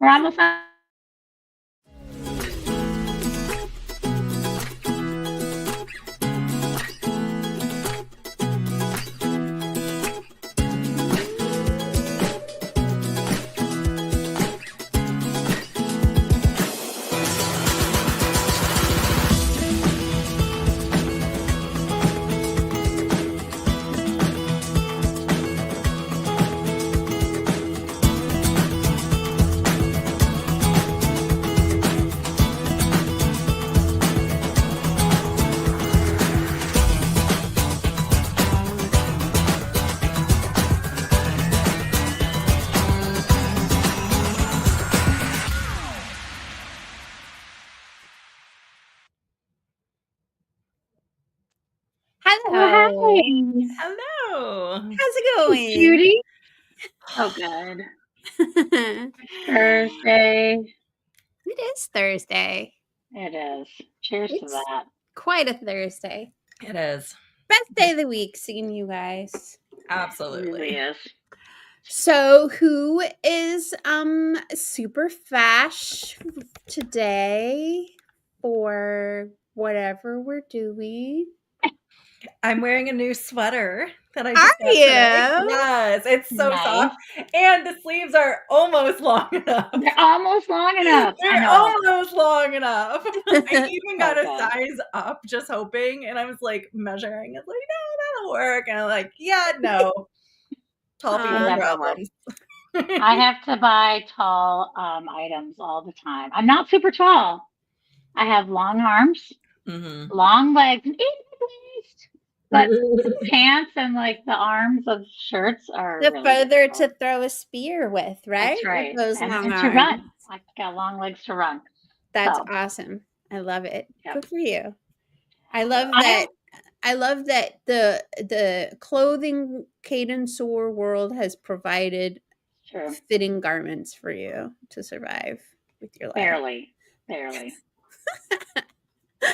We're almost Hello. Hi. Hello. How's it going? Cutie. Oh, good. Thursday. It is Thursday. It is. Cheers to It's that. quite a Thursday. It is. Best day of the week seeing you guys. It Absolutely. really is. So who is super fash today for whatever we're doing? I'm wearing a new sweater that I Are just got today. you? Yes, it's so Nice. soft. And the sleeves are almost long enough. They're almost long enough. I They're know. almost long enough. I even got a Okay. size up just hoping, and I was like measuring. It's like, no, that'll work. And I'm like, yeah, no. Tall people Never problems. I have to buy tall items all the time. I'm not super tall. I have long arms, Mhm. long legs, and even a waist. But the pants and like the arms of shirts are The really further difficult. to throw a spear with, right? That's right. With those And long to arms. run. I got long legs to run. That's So, awesome. I love it. Yep. Good for you. I love I that. am- I love that the clothing Cadence-Soar world has provided True. fitting garments for you to survive with your life. Barely.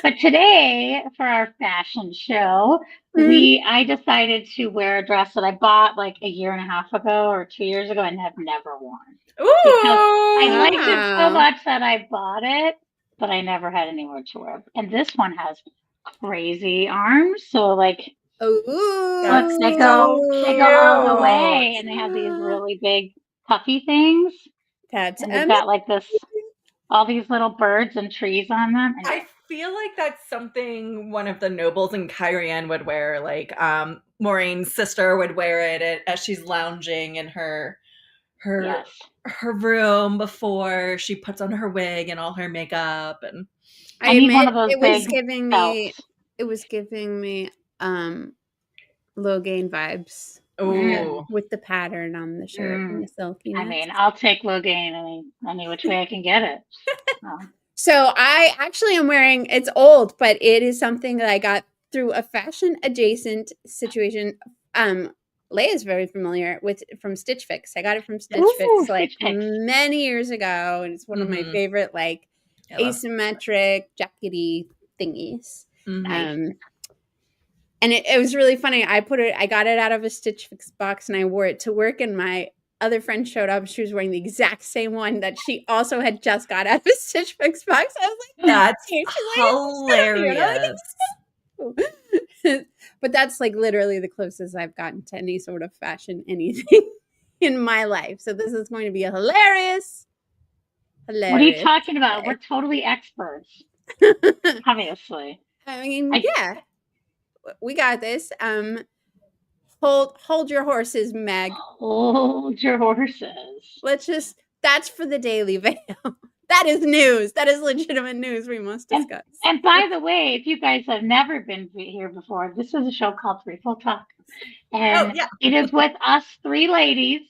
But today, for our fashion show, I decided to wear a dress that I bought like a year and a half ago or 2 years ago and have never worn. Ooh. I liked it so Wow. much that I bought it, but I never had anywhere to wear it. And this one has crazy arms, so like Ooh. look, they go all the way, and they have these really big puffy things, That's and they've got like all these little birds and trees on them. And I feel like that's something one of the nobles in Kyrian would wear. Like Maureen's sister would wear it as she's lounging in her yes. her room before she puts on her wig and all her makeup. And I need one admit of those it was big giving me belts. it was giving me Logain vibes. ooh, With the pattern on the shirt and the silkiness. I mean, I'll take Logain any which way I can get it. So I actually am wearing, it's old, but it is something that I got through a fashion adjacent situation. Leigh is very familiar with from Stitch Fix. I got it from Stitch Fix like many years ago, and it's one of my favorite like asymmetric jackety thingies. And it was really funny. I got it out of a Stitch Fix box and I wore it to work, and my other friend showed up. She was wearing the exact same one that she also had just got out of a Stitch Fix box. I was like, that's hilarious. But that's like literally the closest I've gotten to any sort of fashion anything in my life. So this is going to be a hilarious. What are you talking about? We're totally experts. Obviously. I mean, yeah. We got this. Hold your horses, Meg. Hold your horses. That's for the Daily Veil. That is news. That is legitimate news we must discuss. And by the way, if you guys have never been here before, this is a show called Threefold Talk. And it is with us three ladies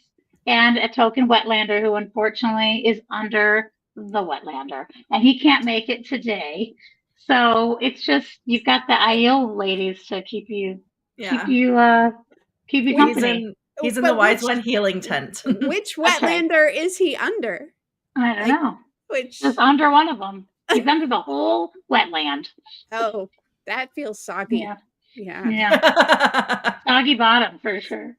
and a token Wetlander who unfortunately is under the Wetlander. And he can't make it today. So it's just, you've got the IO ladies to keep you company. He's in the Wise One healing tent. Which Wetlander is he under? I don't know. Just under one of them. He's under the whole wetland. Oh, that feels soggy. Yeah. Soggy bottom for sure.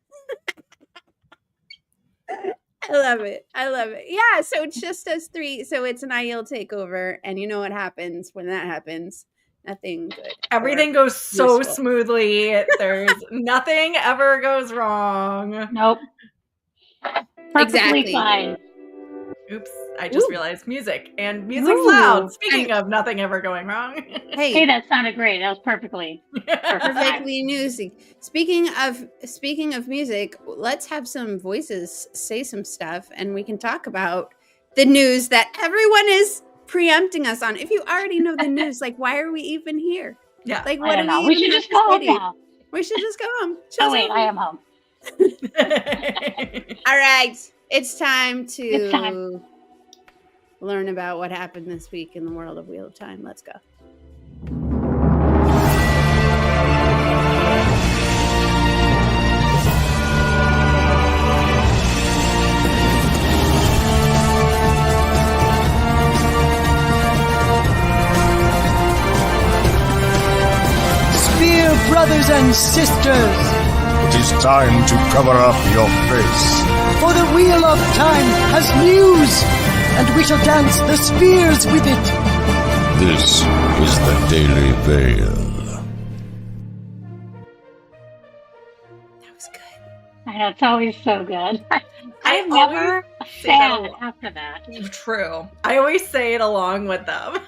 I love it. I love it. Yeah, so it's just us three. So it's an IEL takeover, and you know what happens when that happens? Nothing good. Everything goes so useful. smoothly. There's nothing ever goes wrong. Nope. Perfectly Exactly. fine. Oops, I just Ooh. realized music. And music's Ooh. loud. Speaking of nothing ever going wrong. Hey, that sounded great. That was perfectly music. Speaking of music, let's have some voices say some stuff, and we can talk about the news that everyone is preempting us on. If you already know the news, like, why are we even here? Yeah, like, what do we should just go home now. We should just go home. Oh wait, I am home. All right, it's time to learn about what happened this week in the world of Wheel of Time. Let's go. Spear brothers and sisters, it is time to cover up your face. For the Wheel of Time has news, and we shall dance the spears with it. This is the Daily Veil. That was good. I know, it's always so good. I'm never sad after that. True. I always say it along with them.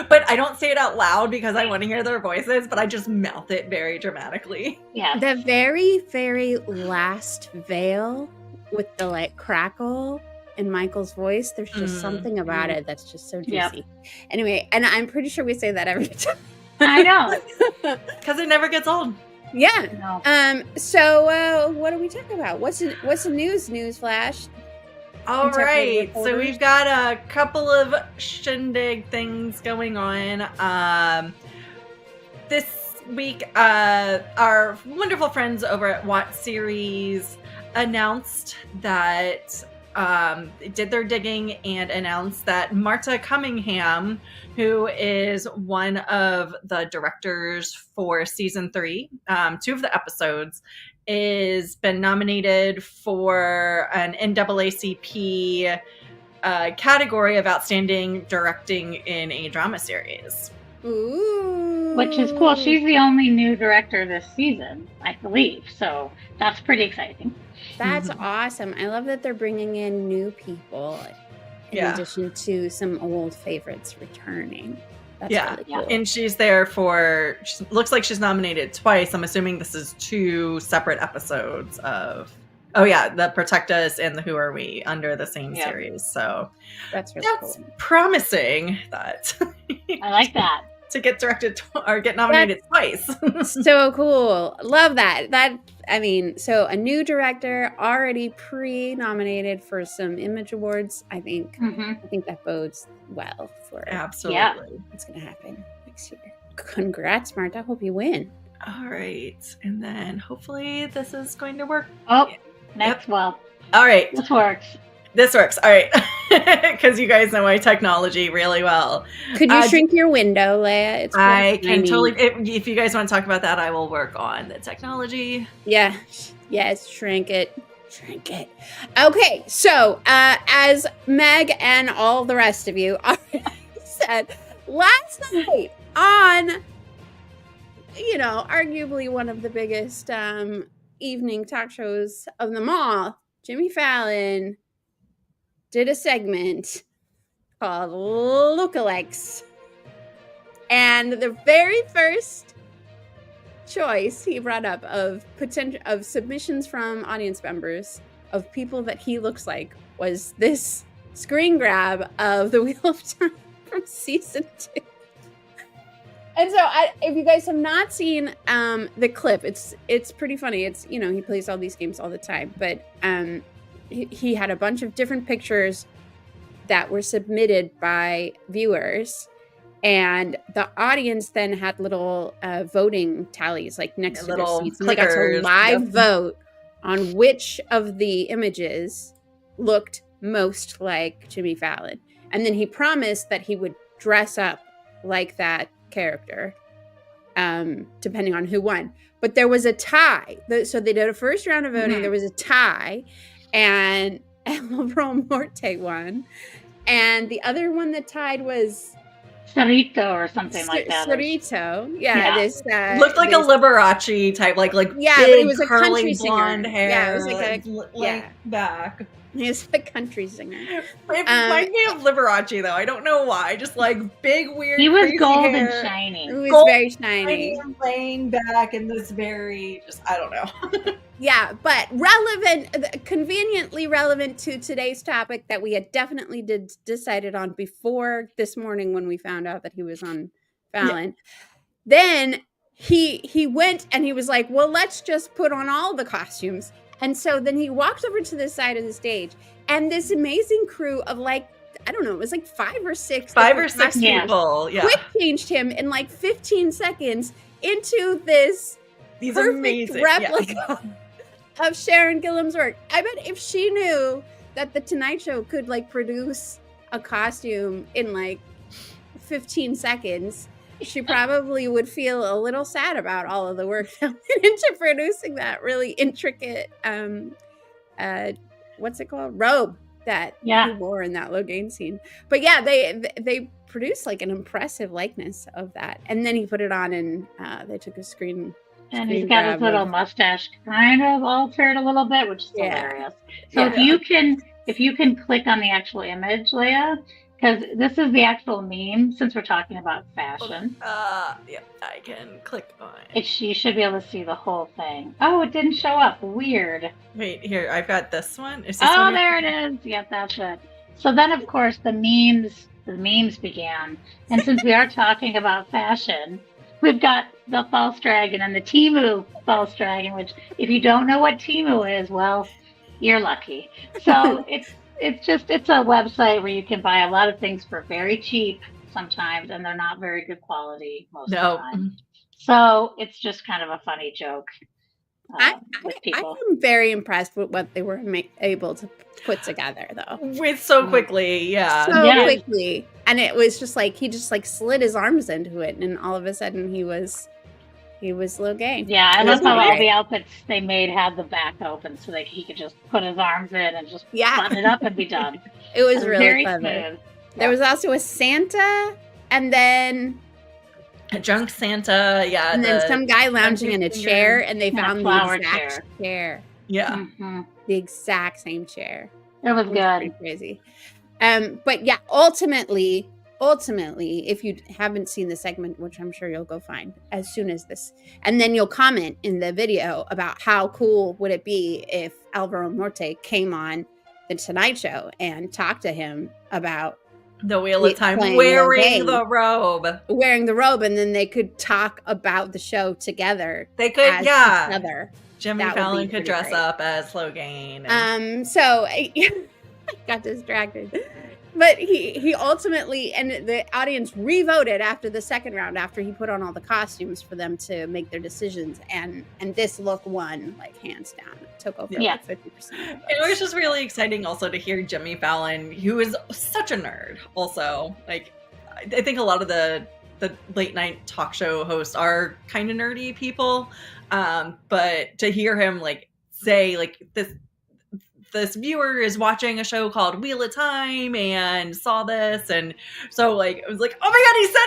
But I don't say it out loud because I want to hear their voices, but I just mouth it very dramatically. Yeah. The very, very last veil with the like crackle in Michael's voice, there's just something about it that's just so juicy. Yep. Anyway, and I'm pretty sure we say that every time. I know. Because it never gets old. Yeah. No. So what do we talk about? What's the news flash? All right, so we've got a couple of shindig things going on. This week, our wonderful friends over at Watt Series announced that did their digging and announced that Marta Cunningham, who is one of the directors for season 3, 2 of the episodes, is been nominated for an NAACP category of outstanding directing in a drama series. Ooh. Which is cool. She's the only new director this season, I believe. So that's pretty exciting. That's awesome. I love that they're bringing in new people in addition to some old favorites returning. That's really cool. And she's there for, looks like she's nominated twice. I'm assuming this is 2 separate episodes of, the Protect Us and the Who Are We under the same series. So that's really cool. Promising that. I like that. To get directed or get nominated twice. So cool. Love that. So a new director already pre-nominated for some Image Awards. I think that bodes well for what's going to happen next year. Congrats, Marta. I hope you win. All right. And then hopefully this is going to work. Well. All right. This works. All right. Because you guys know my technology really well. Could you shrink your window, Leigh-A? I can totally. If you guys want to talk about that, I will work on the technology. Yeah. Yes. Shrink it. Okay. So, as Meg and all the rest of you already said, last night on, arguably one of the biggest evening talk shows of them all, Jimmy Fallon did a segment called Lookalikes. And the very first choice he brought up of submissions from audience members of people that he looks like was this screen grab of the Wheel of Time from season 2. And so if you guys have not seen the clip, it's pretty funny. It's, he plays all these games all the time, but he had a bunch of different pictures that were submitted by viewers, and the audience then had little voting tallies like next to their seats, and they got to live vote on which of the images looked most like Jimmy Fallon. And then he promised that he would dress up like that character, depending on who won. But there was a tie. So they did a first round of voting. There was a tie. and Alvaro Morte won. And the other one that tied was Cerrito or something like that. Cerrito. Yeah. This looked like a Liberace type, like yeah, big, but he was a curly country blonde singer. hair. Yeah, it was like back. He was a country singer. It reminds me of Liberace, though. I don't know why. Just like big, weird. He was crazy gold hair. and shiny. He was very shiny. And laying back in this very, I don't know. Yeah, but conveniently relevant to today's topic that we had definitely decided on before this morning when we found out that he was on Fallon. Yeah. Then he went and he was like, well, let's just put on all the costumes. And so then he walked over to the side of the stage, and this amazing crew of like, I don't know, it was like 5 or 6 people. Yeah. Quick changed him in like 15 seconds into this perfect replica of Sharon Gilham's work. I bet if she knew that the Tonight Show could like produce a costume in like 15 seconds, she probably would feel a little sad about all of the work that went into producing that really intricate what's it called? Robe that he wore in that Logain scene. But yeah, they produced like an impressive likeness of that. And then he put it on and they took a screen. And he's got his little mustache kind of altered a little bit, which is hilarious. So if you can click on the actual image, Leigh-A, because this is the actual meme, since we're talking about fashion. Yep, I can click on it. You should be able to see the whole thing. Oh, it didn't show up. Weird. Wait, here, I've got this one. Is this one there it is. Yep, that's it. So then, of course, the memes began. And since we are talking about fashion, we've got the false dragon and the Temu false dragon, which if you don't know what Temu is, well, you're lucky. So it's a website where you can buy a lot of things for very cheap sometimes, and they're not very good quality most of the time. So it's just kind of a funny joke with people. I'm very impressed with what they were able to put together, though. With so quickly, quickly. And it was just like, he just like slid his arms into it, and all of a sudden he was Logain. Yeah, I love how all the outfits they made had the back open so that he could just put his arms in and just button it up and be done. It was really very clever. Smooth. There was also a Santa, and then a drunk Santa, and then some guy lounging in a chair, and they found the exact chair. Yeah, the exact same chair. It was good. Pretty crazy. But yeah, ultimately, if you haven't seen the segment, which I'm sure you'll go find as soon as this, and then you'll comment in the video about how cool would it be if Alvaro Morte came on the Tonight Show and talked to him about the Wheel of Time, wearing the robe, and then they could talk about the show together. They could, together. Jimmy Fallon could dress up as Logain. So I got distracted. But he ultimately, and the audience re-voted after the second round, after he put on all the costumes for them to make their decisions, and this look won, like, hands down. It took over 50%. It was just really exciting also to hear Jimmy Fallon, who is such a nerd also. Like, I think a lot of the late night talk show hosts are kind of nerdy people, but to hear him like say like this viewer is watching a show called Wheel of Time and saw this, and so like it was like, oh my god, he said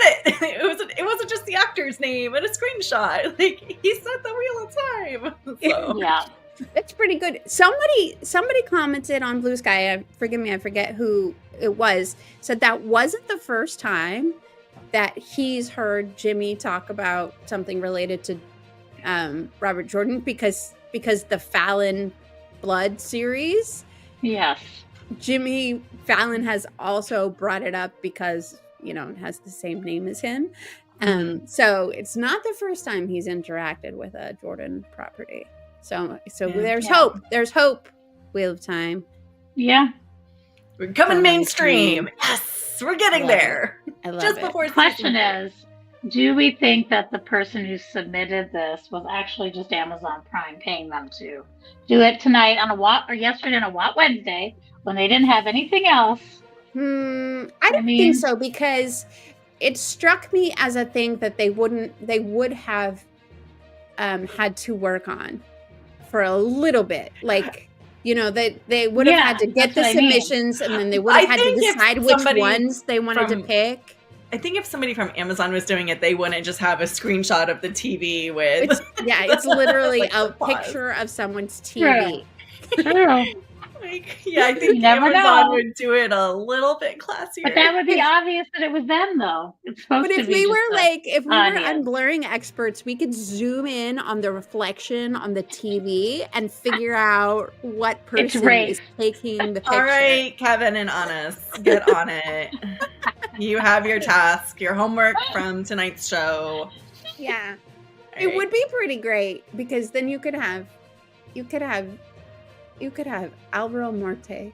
it. It wasn't just the actor's name and a screenshot. Like, he said the Wheel of Time. So. Yeah, it's pretty good. Somebody commented on BlueSky. Forgive me, I forget who it was. Said that wasn't the first time that he's heard Jimmy talk about something related to Robert Jordan because the Fallon Blood series. Yes. Jimmy Fallon has also brought it up because, it has the same name as him. So it's not the first time he's interacted with a Jordan property. So there's hope. There's hope, Wheel of Time. Yeah. We're coming mainstream. Yes, we're getting there. I love Just it. before the question is, do we think that the person who submitted this was actually just Amazon Prime paying them to do it tonight or yesterday on a What Wednesday when they didn't have anything else? I don't think so, because it struck me as a thing that they would have had to work on for a little bit. Like they would have had to get the submissions, and then they would have had to decide which ones they wanted to pick. I think if somebody from Amazon was doing it, they wouldn't just have a screenshot of the TV with. It's literally like a picture of someone's TV. True. I think Amazon would do it a little bit classier. But that would be obvious that it was them, though. It's supposed to be. But if we were unblurring experts, we could zoom in on the reflection on the TV and figure out what person is taking the picture. All right, Kevin and Anna, get on it. You have your task, your homework from tonight's show. Yeah, it would be pretty great because then you could have Alvaro Morte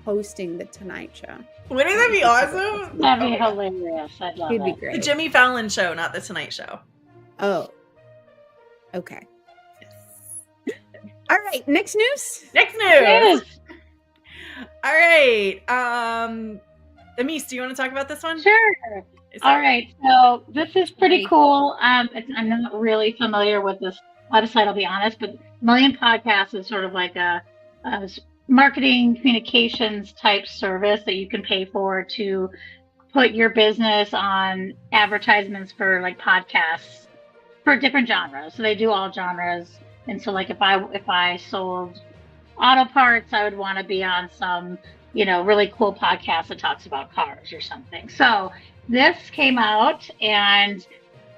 hosting the Tonight Show. Wouldn't that be awesome? That'd be hilarious. I'd love it. It'd be great. The Jimmy Fallon Show, not the Tonight Show. Oh. Okay. All right. Next news. Yes. All right. Amis, do you want to talk about this one? Sure. All right. So this is pretty cool. I'm not really familiar with this website, I'll be honest, but Million Podcasts is sort of like a marketing communications type service that you can pay for to put your business on advertisements for like podcasts for different genres. So they do all genres. And so like if I sold auto parts, I would want to be on some, really cool podcast that talks about cars or something. So this came out and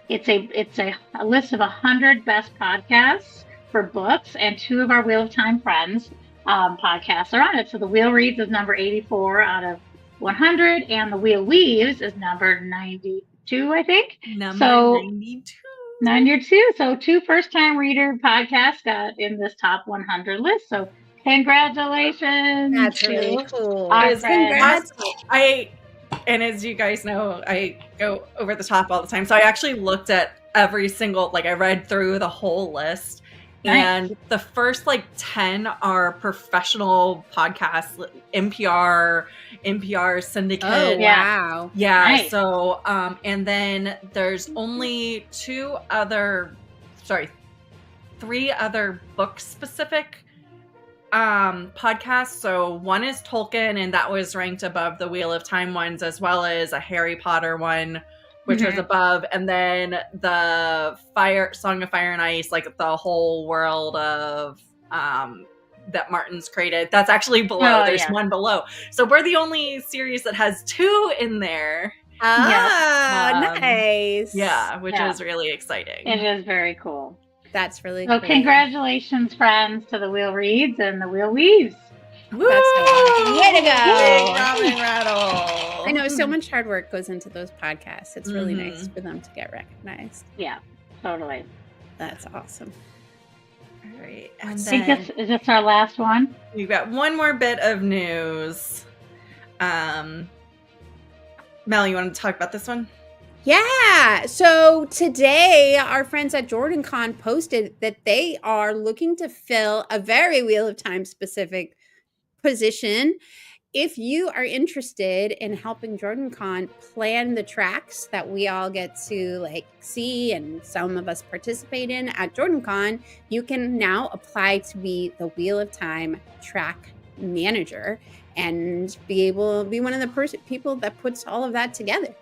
it's a list of 100 best podcasts for books, and 2 of our Wheel of Time friends podcasts are on it. So the Wheel Reads is number 84 out of 100, and the Wheel Weaves is number 92, I think. Number 92. 92. So 2 first-time reader podcasts got in this top 100 list. So congratulations. That's really cool. Congrats. And as you guys know, I go over the top all the time. So I actually looked at every single, I read through the whole list. Nice. And the first 10 are professional podcasts, NPR Syndicate. Oh, wow. Yeah. Nice. So, and then there's only 3 other book specific podcasts. So one is Tolkien, and that was ranked above the Wheel of Time ones, as well as a Harry Potter one, which was above, and then the Song of Fire and Ice, the whole world of that Martin's created. That's actually below. There's one below. So we're the only series that has 2 in there. Nice. Yeah, which is really exciting. It is very cool. That's really cool. So congratulations, friends, to the Wheel Reads and the Wheel Weaves. Woo! Way to go! Big Robin Rattle. I know so much hard work goes into those podcasts. It's really nice for them to get recognized. Yeah, totally. That's awesome. All right. And is this our last one? We've got one more bit of news. Mel, you want to talk about this one? Yeah. So today, our friends at JordanCon posted that they are looking to fill a very Wheel of Time specific position. If you are interested in helping JordanCon plan the tracks that we all get to see and some of us participate in at JordanCon, you can now apply to be the Wheel of Time track manager and be one of the people that puts all of that together.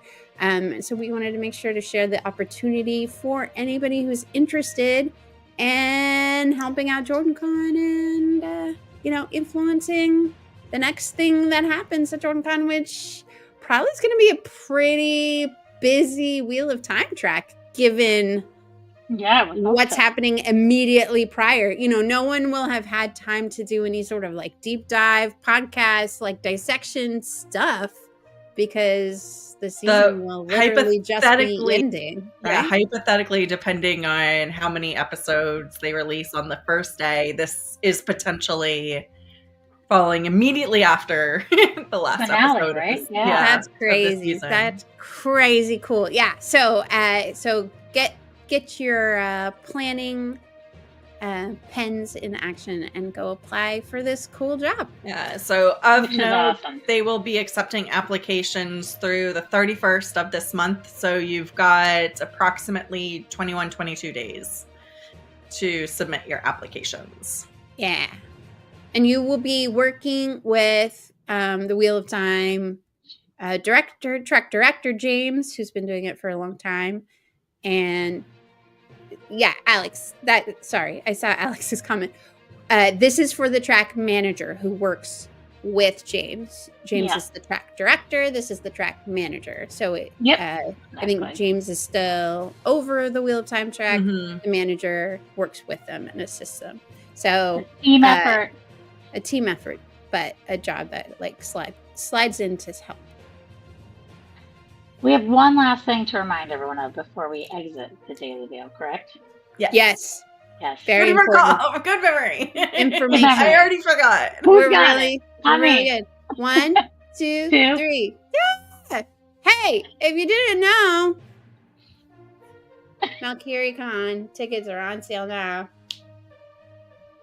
So we wanted to make sure to share the opportunity for anybody who's interested in helping out JordanCon and, influencing the next thing that happens at JordanCon, which probably is going to be a pretty busy Wheel of Time track, given what's happening immediately prior. No one will have had time to do any sort of deep dive podcasts, dissection stuff, because the season will literally just be ending. Right? Yeah, hypothetically, depending on how many episodes they release on the first day, this is potentially falling immediately after the last episode. Right? Yeah, that's crazy. That's crazy cool. Yeah. So get your planning pens in action and go apply for this cool job. Yeah. So of note, they will be accepting applications through the 31st of this month. So you've got approximately 22 days to submit your applications. Yeah. And you will be working with the Wheel of Time track director James, who's been doing it for a long time. And yeah, Alex, I saw Alex's comment. This is for the track manager who works with James. James is the track director. This is the track manager. So I think James is still over the Wheel of Time track. The manager works with them and assists them. So a team effort, but a job that like slides in to help. We have one last thing to remind everyone of before we exit the Daily Vale, correct? Yes. Very good important. Good memory. Information. I already forgot. We're really good. 1, 2, 3. Yeah. Hey, if you didn't know, Malkier Con tickets are on sale now.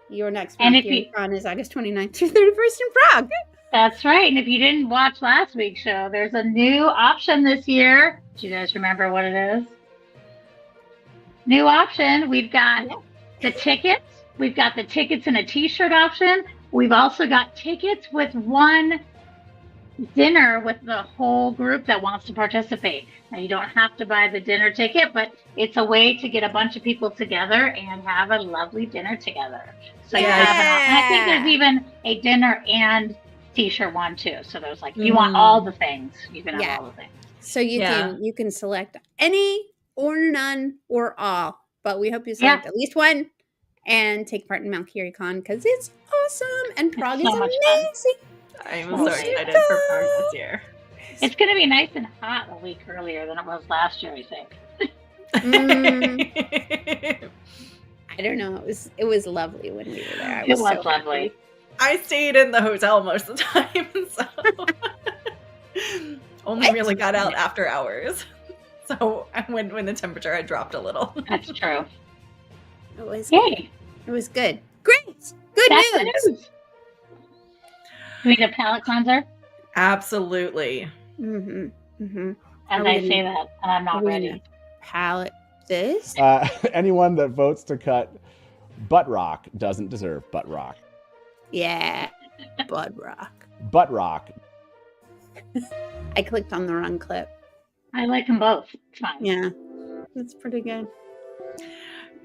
Your next Malkier Con is August 29th through 31st in Prague. That's right. And if you didn't watch last week's show, there's a new option this year. Do you guys remember what it is? New option. We've got the tickets. We've got the tickets and a t-shirt option. We've also got tickets with one dinner with the whole group that wants to participate. Now, you don't have to buy the dinner ticket, but it's a way to get a bunch of people together and have a lovely dinner together. So you have and I think there's even a dinner and t-shirt one too. So there's like, you want all the things, you can have all the things. So you can select any or none or all, but we hope you select at least one and take part in Malkier Con because it's awesome and Prague is amazing. I'm so excited for Prague this year. It's going to be nice and hot a week earlier than it was last year, I think. I don't know. It was lovely when we were there. It was so lovely. Happy. I stayed in the hotel most of the time, so only really got out after hours. So when the temperature had dropped a little. That's true. It was good. It was good. Great. Good news. Do we need a palate cleanser? Absolutely. As I say that, and I'm not ready. Palate this? Anyone that votes to cut butt rock doesn't deserve butt rock. Yeah. Butt rock. Butt rock. I clicked on the wrong clip. I like them both. It's fine. Yeah. That's pretty good.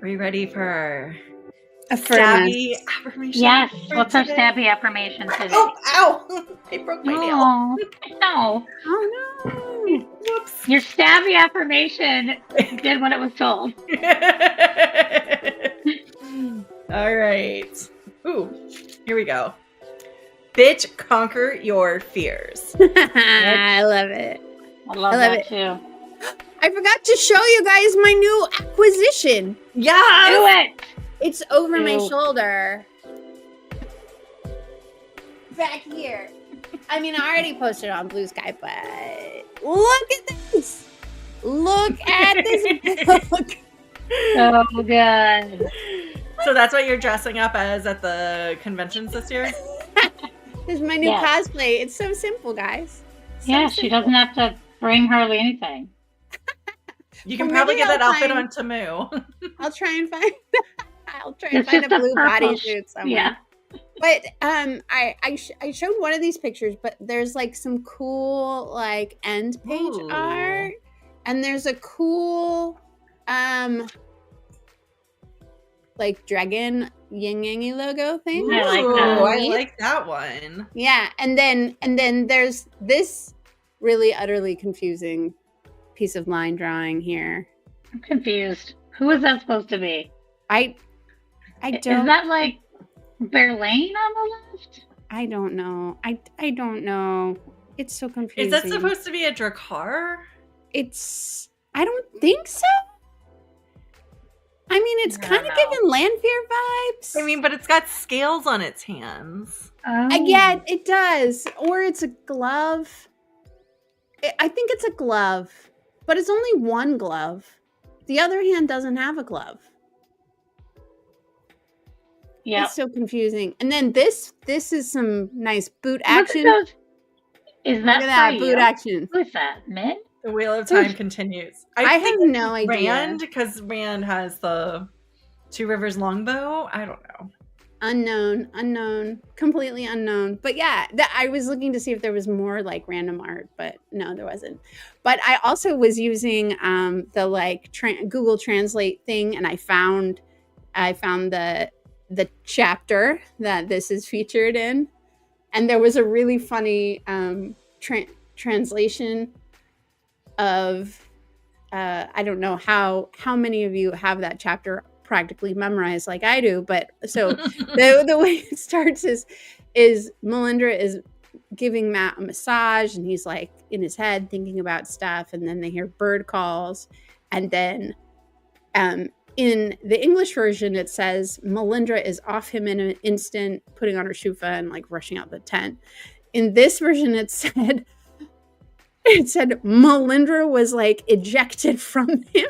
Are you ready for our stabby affirmation? Yes. What's our stabby affirmation today? Oh, ow! I broke my nail. No. Oh, no. Whoops. Your stabby affirmation did what it was told. All right. Ooh, here we go. Bitch, conquer your fears. I love it. I love that too. I forgot to show you guys my new acquisition. Yeah, do it. It's over my shoulder. Back here. I mean, I already posted on BlueSky, but look at this. Look at this book. So good. So that's what you're dressing up as at the conventions this year? This is my new cosplay. It's so simple, guys. She doesn't have to bring hardly anything. You can probably get that outfit on Tamu. I'll try and find a blue bodysuit somewhere. Yeah. But I showed one of these pictures, but there's like some cool like end page art, and there's a cool like dragon yin yangy logo thing. I like that one. Yeah, and then there's this really utterly confusing piece of line drawing here. I'm confused. Who is that supposed to be? I don't. Is that like Berlane on the left? I don't know. I don't know. It's so confusing. Is that supposed to be a Drakkar? I don't think so. I mean, it's kind of giving Lanfear vibes. I mean, but it's got scales on its hands. Yeah, it does. Or it's a glove. I think it's a glove, but it's only one glove. The other hand doesn't have a glove. Yeah, it's so confusing. And then this is some nice boot action. Is that, look at that boot action? Who is that? Min? The Wheel of Time continues. I have no idea. Rand, because Rand has the Two Rivers longbow. I don't know. Unknown, completely unknown. But yeah, I was looking to see if there was more like random art, but no, there wasn't. But I also was using the like Google Translate thing, and I found the chapter that this is featured in, and there was a really funny translation of I don't know how many of you have that chapter practically memorized like I do, but so the way it starts is Melindhra is giving Matt a massage, and he's like in his head thinking about stuff, and then they hear bird calls, and then in the English version it says Melindhra is off him in an instant, putting on her shufa and like rushing out the tent. In this version it said Melindhra was like ejected from him.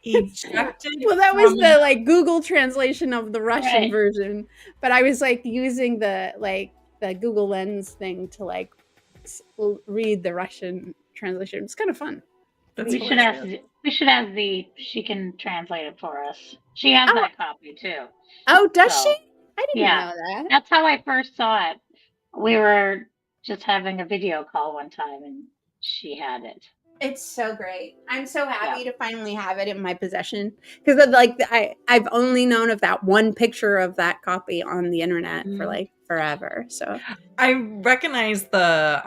Ejected. Well, that was the like Google translation of the Russian version, but I was like using the Google Lens thing to like read the Russian translation. It's kind of fun. We should ask Z. She can translate it for us. She has that copy too. Oh, does she? I didn't know that. That's how I first saw it. We were just having a video call one time, and she had it. It's so great. I'm so happy to finally have it in my possession, because like I've only known of that one picture of that copy on the internet for like forever. So I recognize the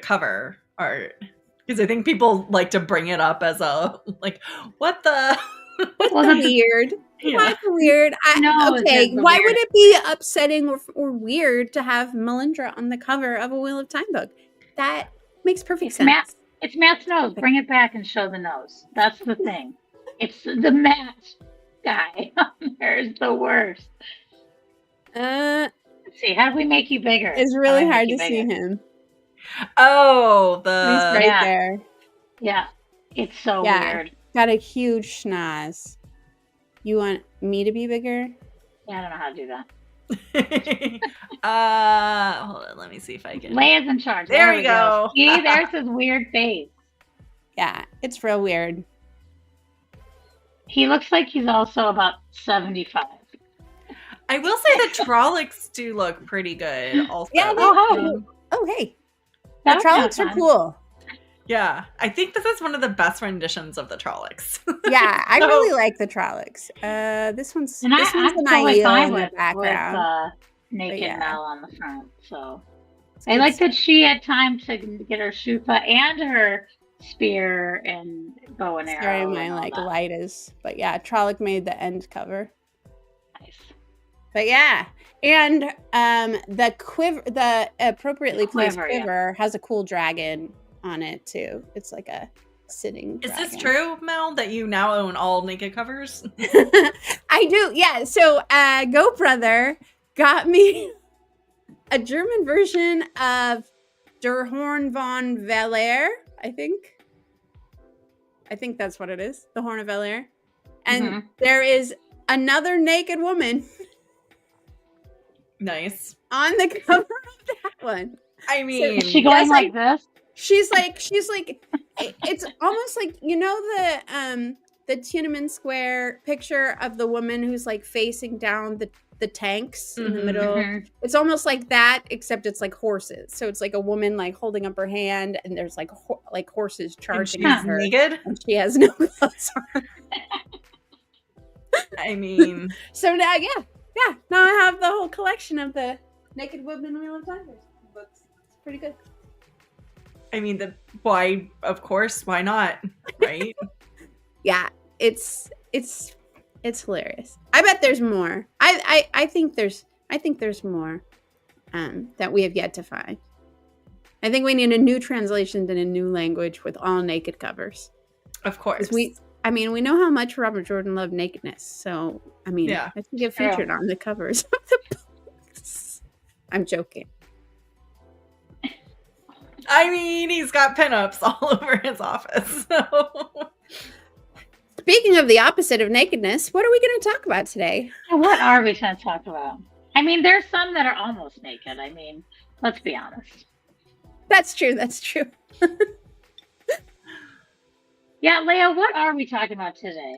cover art, because I think people like to bring it up as a like, what's weird. Yeah. What's weird? Okay, why would it be upsetting or weird to have Melindhra on the cover of a Wheel of Time book? That makes perfect sense. It's Matt's nose. Bring it back and show the nose. That's the thing. It's the Matt guy. There's the worst. Let's see. How do we make you bigger? It's really hard to see him. Oh, he's right there. Yeah, it's so weird. Got a huge schnoz. You want me to be bigger? Yeah, I don't know how to do that. Hold on, let me see if I can. Leia's in charge. There we go. See, there's his weird face. Yeah, it's real weird. He looks like he's also about 75. I will say the Trollocs do look pretty good also. Yeah, hey. The Trollocs are cool. Yeah, I think this is one of the best renditions of the Trollocs. Yeah, I really like the Trollocs. This one's an Aiel in the background. With naked Mel on the front. So I like that she had time to get her shufa and her spear and bow and arrow. Sorry, my like light is, but yeah, Trolloc made the end cover. Nice. But yeah, and the quiver, the appropriately placed quiver has a cool dragon on it too. It's like a sitting dragon. Is this true, Mel, that you now own all naked covers? I do, yeah. So Go Brother got me a German version of Der Horn von Valere, I think that's what it is, the Horn of Valere. And there is another naked woman. Nice. On the cover of that one. I mean, so is she going like this? She's like, it's almost like, you know, the Tiananmen Square picture of the woman who's like facing down the tanks in the middle. It's almost like that, except it's like horses. So it's like a woman like holding up her hand, and there's like horses charging at her. Naked? And she has no clothes on. I mean, so now, now I have the whole collection of the Naked Women Wheel of Time books. It's pretty good. I mean, why not, right? Yeah, it's hilarious. I bet there's more. I think there's more that we have yet to find. I think we need a new translation in a new language with all naked covers. Of course. We know how much Robert Jordan loved nakedness, so I should get featured on the covers of the books. I'm joking. I mean, he's got pinups all over his office. So. Speaking of the opposite of nakedness, what are we going to talk about today? What are we going to talk about? I mean, there's some that are almost naked. I mean, let's be honest. That's true. Yeah, Leigh-A, what are we talking about today?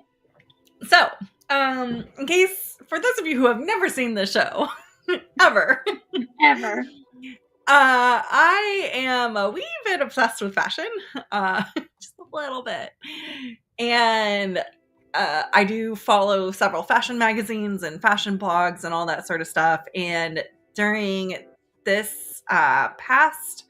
So, In case, for those of you who have never seen the show, ever, I am a wee bit obsessed with fashion, just a little bit. And I do follow several fashion magazines and fashion blogs and all that sort of stuff. And during this past,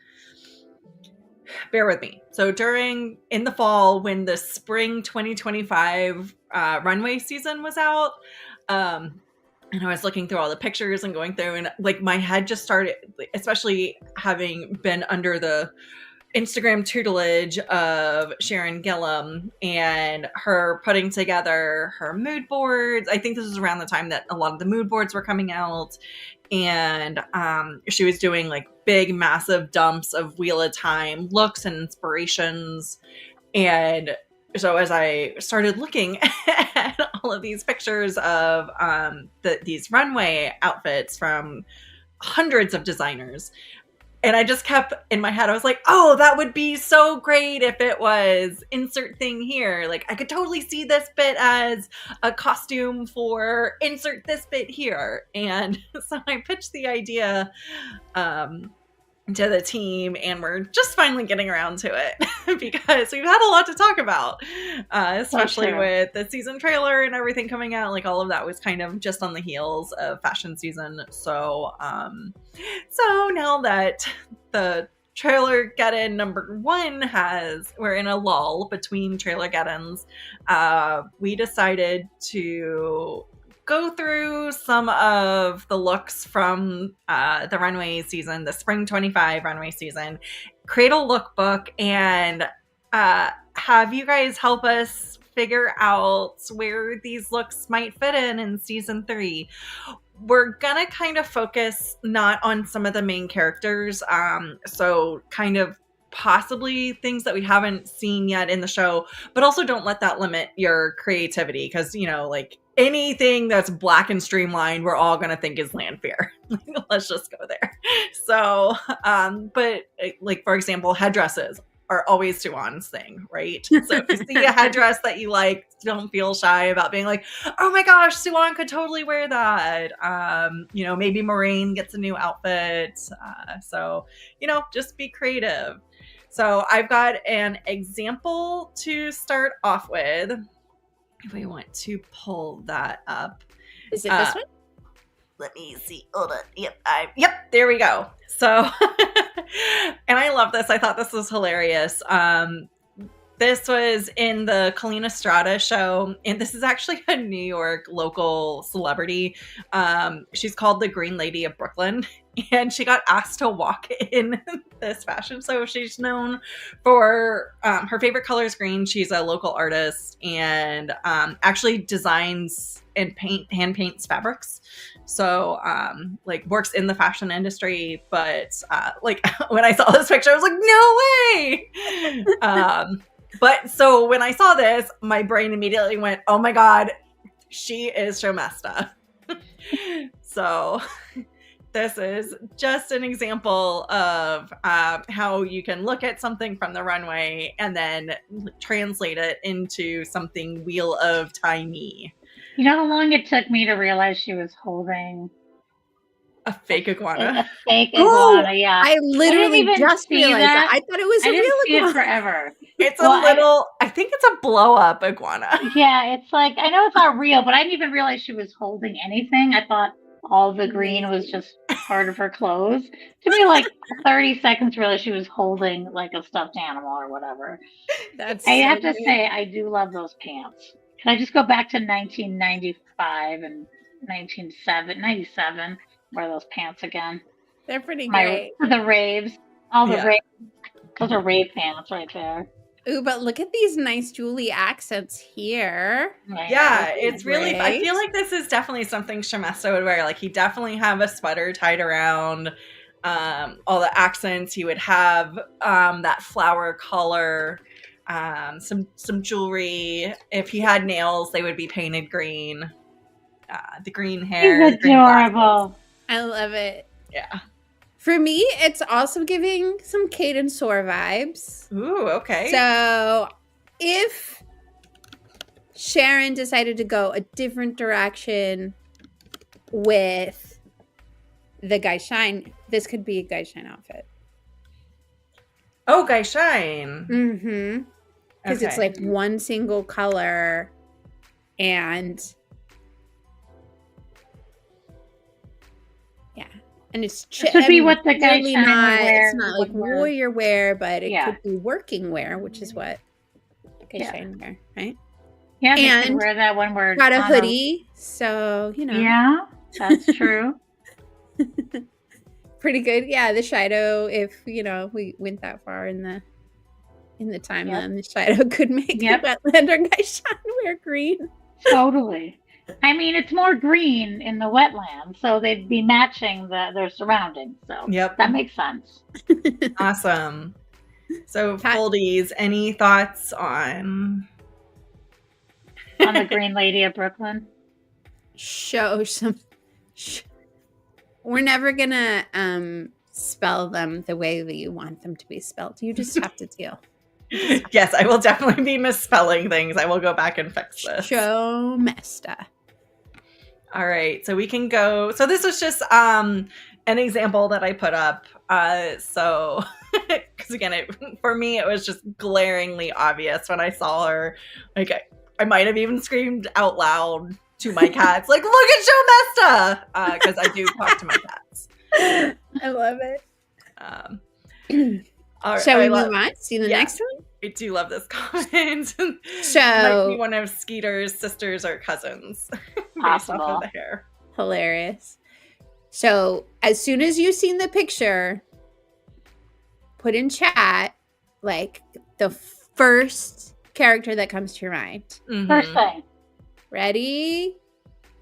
bear with me. So in the fall, when the spring 2025 runway season was out, and I was looking through all the pictures and going through, and like my head just started, especially having been under the Instagram tutelage of Sharon Gilham and her putting together her mood boards. I think this was around the time that a lot of the mood boards were coming out. And she was doing like big, massive dumps of Wheel of Time looks and inspirations. And so as I started looking at all of these pictures of these runway outfits from hundreds of designers, and I just kept in my head, I was like, oh, that would be so great if it was insert thing here. Like I could totally see this bit as a costume for insert this bit here. And so I pitched the idea to the team, and we're just finally getting around to it because we've had a lot to talk about, especially with the season trailer and everything coming out. Like all of that was kind of just on the heels of fashion season. So now that the trailer get-in number 1 we're in a lull between trailer get-ins, we decided to go through some of the looks from the runway season, the spring 25 runway season, create a lookbook, and have you guys help us figure out where these looks might fit in season 3. We're gonna kind of focus not on some of the main characters, so kind of possibly things that we haven't seen yet in the show, but also don't let that limit your creativity, because like anything that's black and streamlined, we're all gonna think is Landfair. Let's just go there. So but like, for example, headdresses are always Suwan's thing, right? So if you see a headdress that you like, don't feel shy about being like, oh my gosh, Suwan could totally wear that. Maybe Moraine gets a new outfit. So just be creative. So I've got an example to start off with. If we want to pull that up. Is it this one? Let me see. Hold on. Yep, there we go. So, and I love this. I thought this was hilarious. This was in the Colleen Estrada show, and this is actually a New York local celebrity. She's called the Green Lady of Brooklyn, and she got asked to walk in this fashion. So she's known for her favorite color is green. She's a local artist and actually designs and hand paints fabrics. So works in the fashion industry. But when I saw this picture, I was like, no way. But so when I saw this, my brain immediately went, oh my God, she is Shomesta. So this is just an example of how you can look at something from the runway and then translate it into something Wheel of Time-y. You know how long it took me to realize she was holding a fake iguana? A fake iguana, yeah. I literally just realized that. I thought it was a real iguana. It forever. It's I think it's a blow-up iguana. Yeah, it's like, I know it's not real, but I didn't even realize she was holding anything. I thought all the green was just part of her clothes. It took me like 30 seconds to realize she was holding like a stuffed animal or whatever. I have to say, I do love those pants. Can I just go back to 1995 and 1997? Wear those pants again. They're pretty great. The raves. All the raves. Those are rave pants right there. Ooh, but look at these nice Julie accents here. Yeah, it's really, I feel like this is definitely something Shomesta would wear. Like, he'd definitely have a sweater tied around all the accents. He would have that flower color, some jewelry. If he had nails, they would be painted green. The green hair. He's adorable. I love it. Yeah. For me, it's also giving some Kate and Soar vibes. Ooh, okay. So if Sharon decided to go a different direction with the Guy Shine. This could be a Guy Shine outfit. Oh, Guy Shine. Mm-hmm. Because it's like one single color, and and it's it could be what the Guy Shine wear. It's not like warrior wear, but it could be working wear, which is what Guy Shine wear, right? Yeah, they could wear that when we're got a hoodie, so you know. Yeah, that's true. Pretty good. Yeah, the Shido, if you know we went that far in the timeline, the Shido could make the Wetlander Guy Shine wear green. Totally. I mean, it's more green in the wetland, so they'd be matching their surroundings. So that makes sense. Awesome. So, Foldies, any thoughts on the Green Lady of Brooklyn? We're never gonna spell them the way that you want them to be spelled. You just have to deal. Yes, I will definitely be misspelling things. I will go back and fix this. Show Mesta. All right, so we can go. So this was just an example that I put up. So, because again, for me, it was just glaringly obvious when I saw her. Like, I might have even screamed out loud to my cats, like, "Look at Show Mesta!" Because I do talk to my cats. I love it. All right, shall we move on? See the next one? I do love this comment. So might be one of Skeeter's sisters or cousins. Based off of the hair. Hilarious. So as soon as you've seen the picture, put in chat like the first character that comes to your mind. Mm-hmm. First thing. Ready?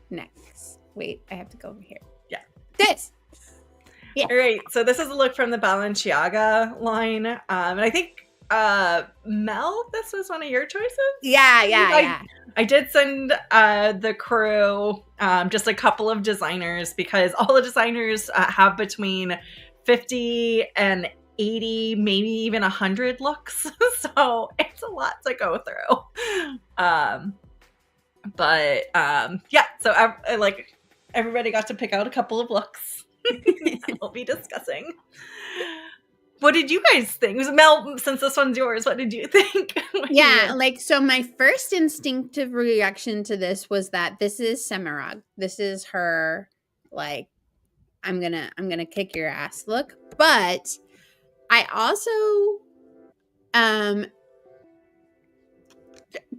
Next. Wait, I have to go over here. Yeah. This. Yeah. All right. So this is a look from the Balenciaga line. And I think Mel, this was one of your choices? Yeah. I did send the crew just a couple of designers because all the designers have between 50 and 80, maybe even 100 looks. So it's a lot to go through. So everybody got to pick out a couple of looks that we'll be discussing. What did you guys think? Mel, since this one's yours, what did you think? So my first instinctive reaction to this was that this is Semirog. This is her, like, I'm gonna kick your ass look. But I also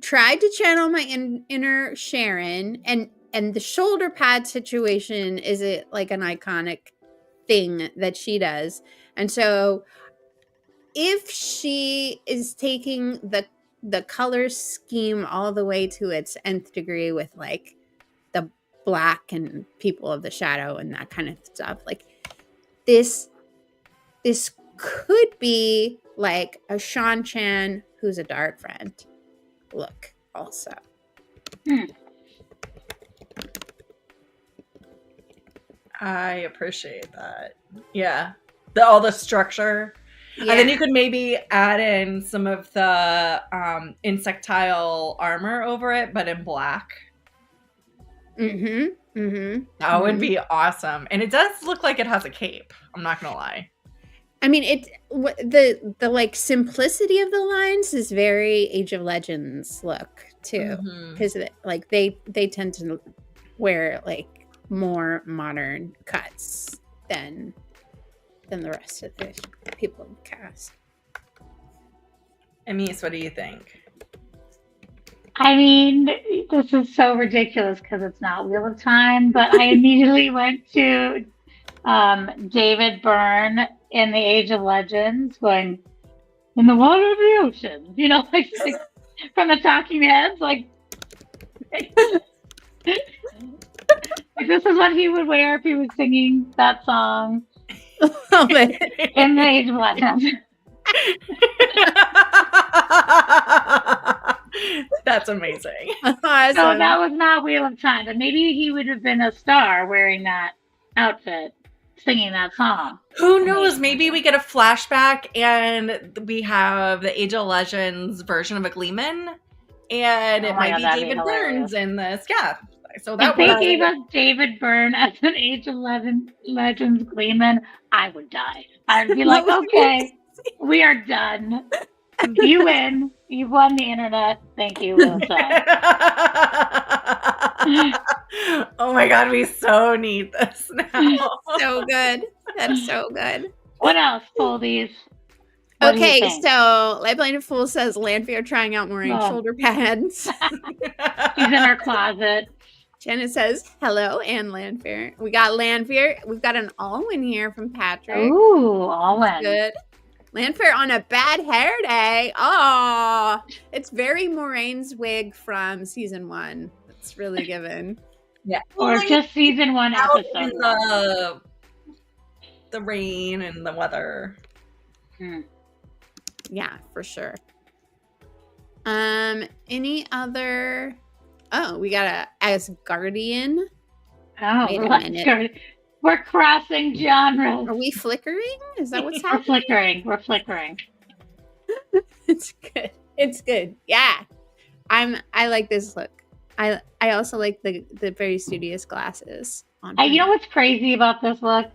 tried to channel my inner Sharon, and the shoulder pad situation is like an iconic thing that she does. And so if she is taking the color scheme all the way to its nth degree with like the black and people of the shadow and that kind of stuff, like this could be like a Sean Chan who's a dark friend look also. I appreciate that. Yeah. All the structure. Yeah. And then you could maybe add in some of the insectile armor over it, but in black. That would be awesome. And it does look like it has a cape. I'm not going to lie. I mean, the like simplicity of the lines is very Age of Legends look too. Because like they tend to wear like more modern cuts than the rest of the people in the cast. Amis, what do you think? I mean, this is so ridiculous because it's not Wheel of Time, but I immediately went to David Byrne in the Age of Legends going, in the water of the ocean, you know, like from the Talking Heads, like this is what he would wear if he was singing that song in the Age of Legends. That's amazing. Awesome. So that was not Wheel of Time, but maybe he would have been a star wearing that outfit, singing that song. Who knows? Maybe we get a flashback and we have the Age of Legends version of a Gleeman. And it might be David Burns in this. Yeah. So that if they gave us David Byrne as an Age of Legends Gleeman, I would die. I'd be like, okay, we are done. You win. You won the internet. Thank you. Well done. Oh my god, we so need this now. So good. That's so good. What else, Foldies? Okay, so Leigh-A Fool says Lanfear trying out wearing shoulder pads. She's in her closet. Janet says, hello, and Lanfear. We got Lanfear. We've got an all-win here from Patrick. Ooh, all-win. Good. Lanfear on a bad hair day. Oh, it's very Moraine's wig from season 1. It's really given. Yeah. Or just season 1 episode. In the rain and the weather. Yeah, for sure. Any other... Oh, we got a Asgardian. Oh, wait a minute. We're crossing genres. Are we flickering? Is that what's happening? We're flickering. It's good. It's good. Yeah. I like this look. I also like the very studious glasses on her. You know what's crazy about this look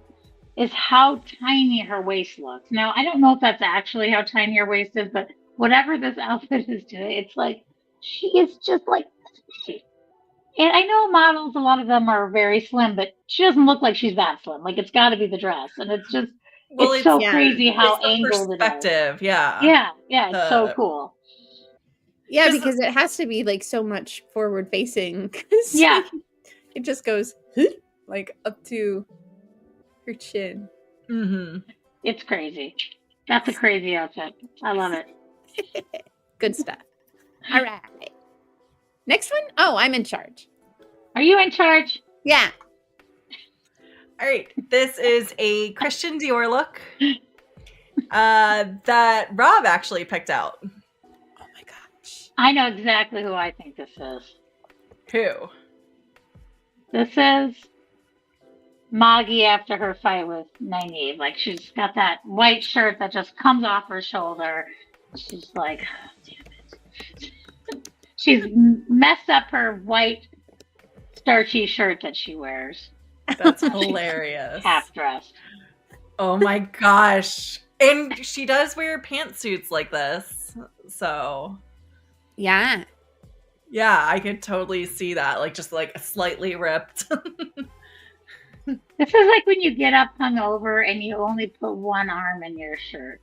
is how tiny her waist looks. Now, I don't know if that's actually how tiny her waist is, but whatever this outfit is doing, it's like she is just like. And I know models, a lot of them are very slim, but she doesn't look like she's that slim. Like, it's got to be the dress. And it's just, it's so crazy how angled it is. Yeah. Yeah, it's so cool. Yeah, because it has to be, like, so much forward facing. Yeah. It just goes, like, up to her chin. Mm-hmm. It's crazy. That's a crazy outfit. I love it. Good stuff. All right. Next one? Oh, I'm in charge. Are you in charge? Yeah. All right. This is a Christian Dior look that Rob actually picked out. Oh my gosh. I know exactly who I think this is. Who? This is Maggie after her fight with Nynaeve. Like, she's got that white shirt that just comes off her shoulder. She's like, oh, damn it. She's messed up her white starchy shirt that she wears. That's hilarious. Half dressed. Oh my gosh. And she does wear pantsuits like this. So. Yeah. Yeah, I could totally see that. Like, just like slightly ripped. This is like when you get up hungover and you only put one arm in your shirt.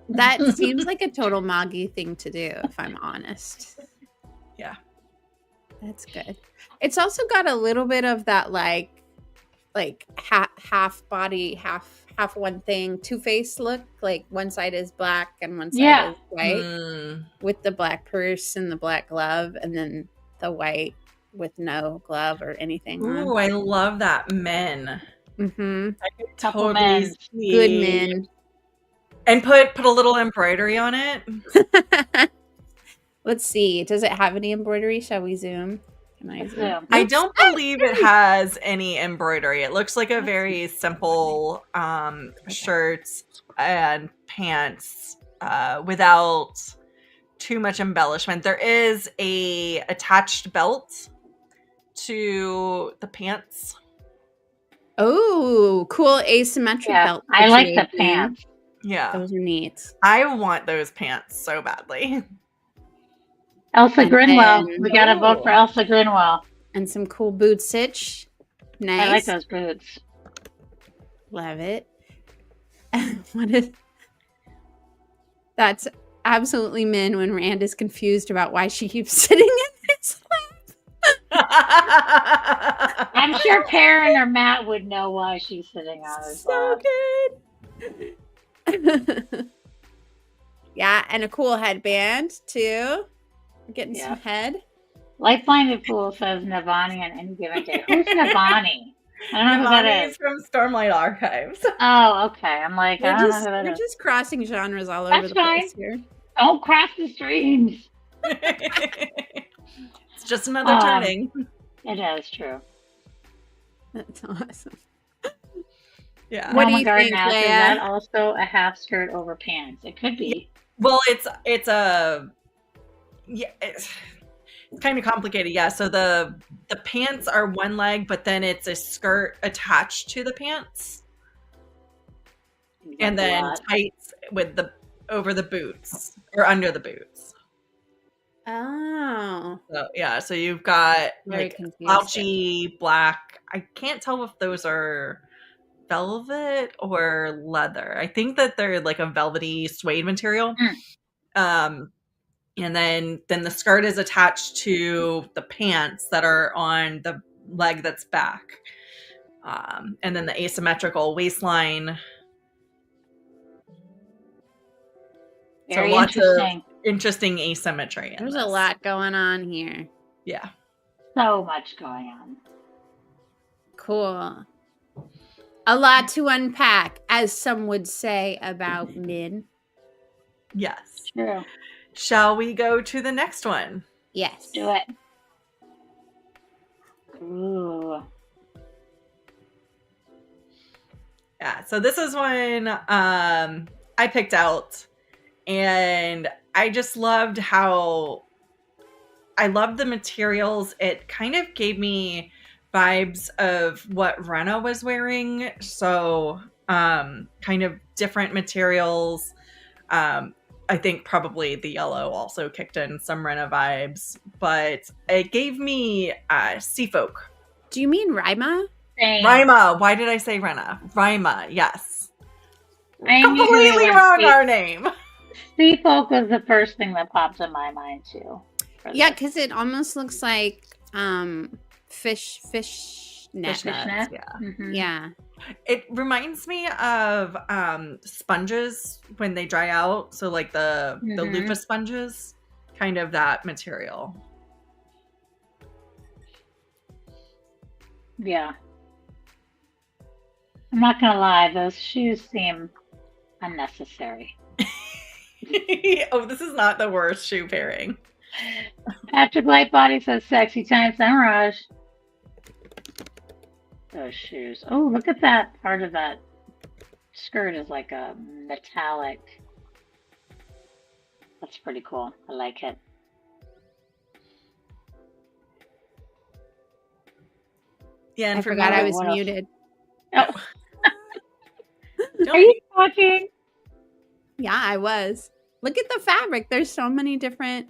That seems like a total Maggie thing to do, if I'm honest. Yeah. That's good. It's also got a little bit of that like half body, half one thing, two-faced look. Like one side is black and one side is white. With the black purse and the black glove, and then the white with no glove or anything. Ooh, I love that men. Mm-hmm. I could totally see. Good men. And put a little embroidery on it. Let's see. Does it have any embroidery? Shall we zoom? Can I zoom? I don't believe it has any embroidery. It looks like a very simple shirt and pants without too much embellishment. There is a attached belt to the pants. Oh, cool asymmetric belt. I like the pants. Yeah. Those are neat. I want those pants so badly. Elsa Grinwell. We gotta vote for Elsa Grinwell. And some cool boot stitch. Nice. I like those boots. Love it. That's absolutely Min when Rand is confused about why she keeps sitting in his lap. I'm sure Perrin or Matt would know why she's sitting on his lap. So good. Yeah, and a cool headband too. We're getting some head. Light-blinded Fool says Navani on any given day. Who's Navani? I don't know who that is. From Stormlight Archives. Oh, okay. I'm like, I don't know who that is. We're just crossing genres all over the place here. Don't cross the streams. It's just another turning. It is true. That's awesome. Yeah. What do you think, Leigh-A? Is Leigh-A? that also a half skirt over pants? It could be. Well, it's a kind of complicated. Yeah. So the pants are one leg, but then it's a skirt attached to the pants. And then tights with over the boots or under the boots. Oh. So yeah, so you've got like slouchy black. I can't tell if those are velvet or leather. I think that they're like a velvety suede material. And then the skirt is attached to the pants that are on the leg that's back. And then the asymmetrical waistline. Very so lots interesting. of interesting asymmetry. There's a lot going on here. Yeah. So much going on. Cool. A lot to unpack, as some would say about Min. Yes. True. Shall we go to the next one? Yes. Do it. Ooh. Yeah, so this is one I picked out, and I just loved how I loved the materials. It kind of gave me vibes of what Renna was wearing. So kind of different materials. I think probably the yellow also kicked in some Renna vibes, but it gave me Sea Folk. Do you mean Rima? Rima. Why did I say Renna? Rima, yes. Completely wrong our name. Sea Folk was the first thing that popped in my mind too. Yeah, because it almost looks like fish net. Yeah. Mm-hmm. Yeah. It reminds me of sponges when they dry out. So like the loofah sponges, kind of that material. Yeah. I'm not gonna lie, those shoes seem unnecessary. Oh, this is not the worst shoe pairing. Patrick Lightbody says sexy time Sunrush. Those shoes. Oh, look at that part of that skirt is like a metallic. That's pretty cool. I like it. Yeah, and I forgot I was muted. Oh. Are you talking? Yeah, I was. Look at the fabric. There's so many different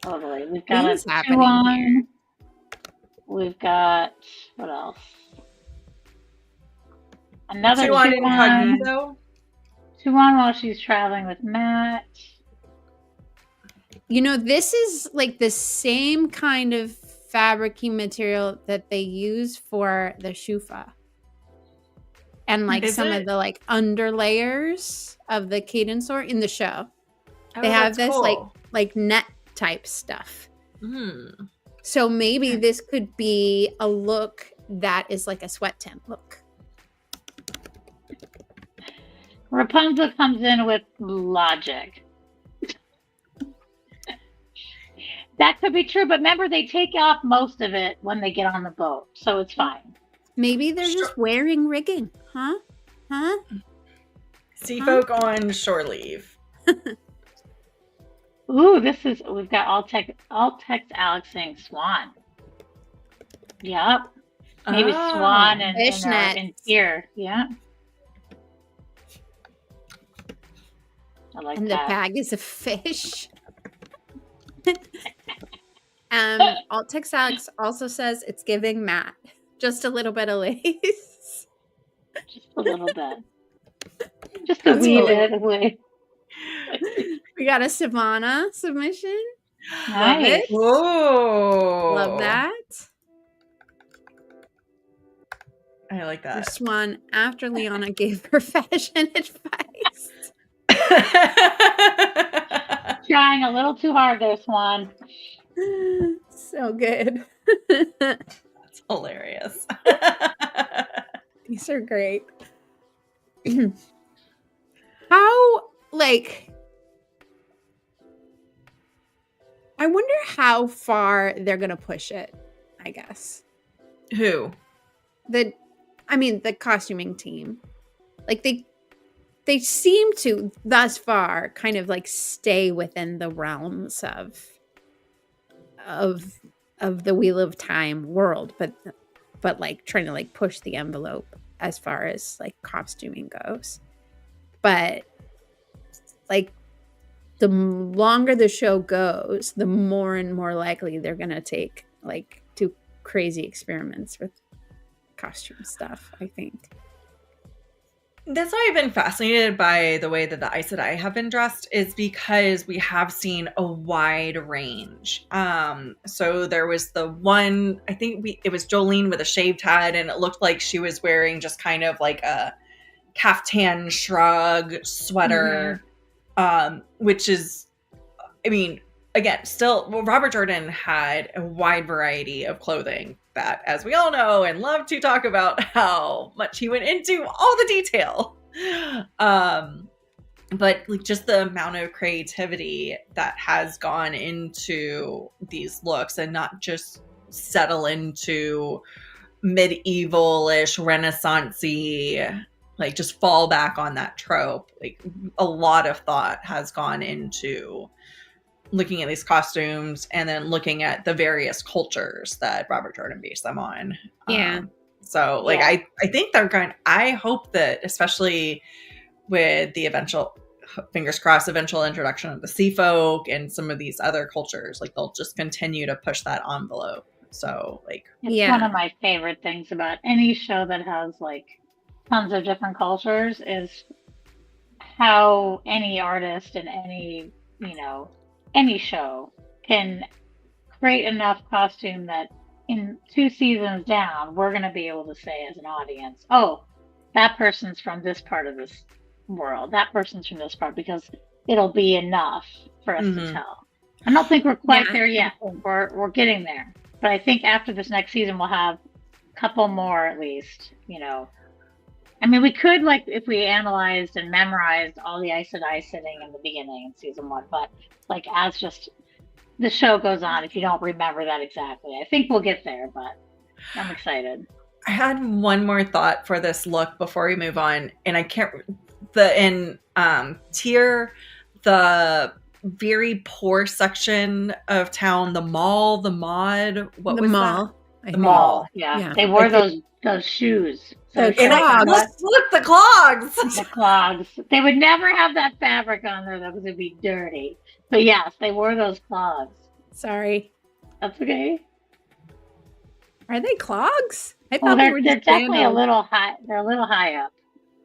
Totally. We've got things a happening here. We've got what else? Another two on incognito. Two on while she's traveling with Matt. You know, this is like the same kind of fabricy material that they use for the shufa. And like some of the like underlayers of the cadence in the show. They have this cool. like net type stuff. So maybe this could be a look that is like a sweat tent look. Rapunzel comes in with logic. That could be true, but remember they take off most of it when they get on the boat, so it's fine. Maybe they're just wearing rigging, huh? Sea Folk on shore leave. Ooh, we've got all text Alex saying swan. Yep. Maybe swan and here. Yeah. I like and that. The bag is a fish. Alt text Alex also says it's giving Matt. Just a little bit of lace. Just a little bit. Just a wee bit of lace. We got a Savannah submission. Nice. Whoa. Love that. I like that. This one after Liana gave her fashion advice. Trying a little too hard there, Swan. So good. That's hilarious. These are great. How, like, I wonder how far they're going to push it, I guess. Who? The costuming team. Like, they seem to, thus far, kind of, like, stay within the realms of of the Wheel of Time world, but like trying to like push the envelope as far as like costuming goes. But like the longer the show goes, the more and more likely they're gonna take like do crazy experiments with costume stuff, I think. That's why I've been fascinated by the way that the Aes Sedai have been dressed, is because we have seen a wide range. So there was the one, I think it was Jolene with a shaved head, and it looked like she was wearing just kind of like a caftan shrug sweater, which is, I mean, again, still, Robert Jordan had a wide variety of clothing that, as we all know and love to talk about how much he went into all the detail. But like just the amount of creativity that has gone into these looks, and not just settle into medieval-ish, Renaissance-y, like just fall back on that trope. Like a lot of thought has gone into looking at these costumes and then looking at the various cultures that Robert Jordan based them on. Yeah. So like, yeah. I think they're going, I hope that especially with the eventual, fingers crossed, eventual introduction of the sea folk and some of these other cultures, like they'll just continue to push that envelope. So like, it's one of my favorite things about any show that has like tons of different cultures is how any artist in any, you know, any show can create enough costume that in 2 seasons down, we're going to be able to say as an audience, oh, that person's from this part of this world. That person's from this part, because it'll be enough for us to tell. I don't think we're quite there yet. We're getting there. But I think after this next season, we'll have a couple more at least, you know. I mean, we could, like, if we analyzed and memorized all the Aes Sedai sitting in the beginning in season 1, but like as just the show goes on, if you don't remember that exactly, I think we'll get there, but I'm excited. I had one more thought for this look before we move on, and I can't, Tyr, the very poor section of town, the mall, the mod, what was mall. That? The mall. Yeah. They wore those shoes. The clogs. The clogs. They would never have that fabric on there. That would be dirty. But yes, they wore those clogs. Sorry. That's okay. Are they clogs? I thought they're definitely a little high. They're a little high up.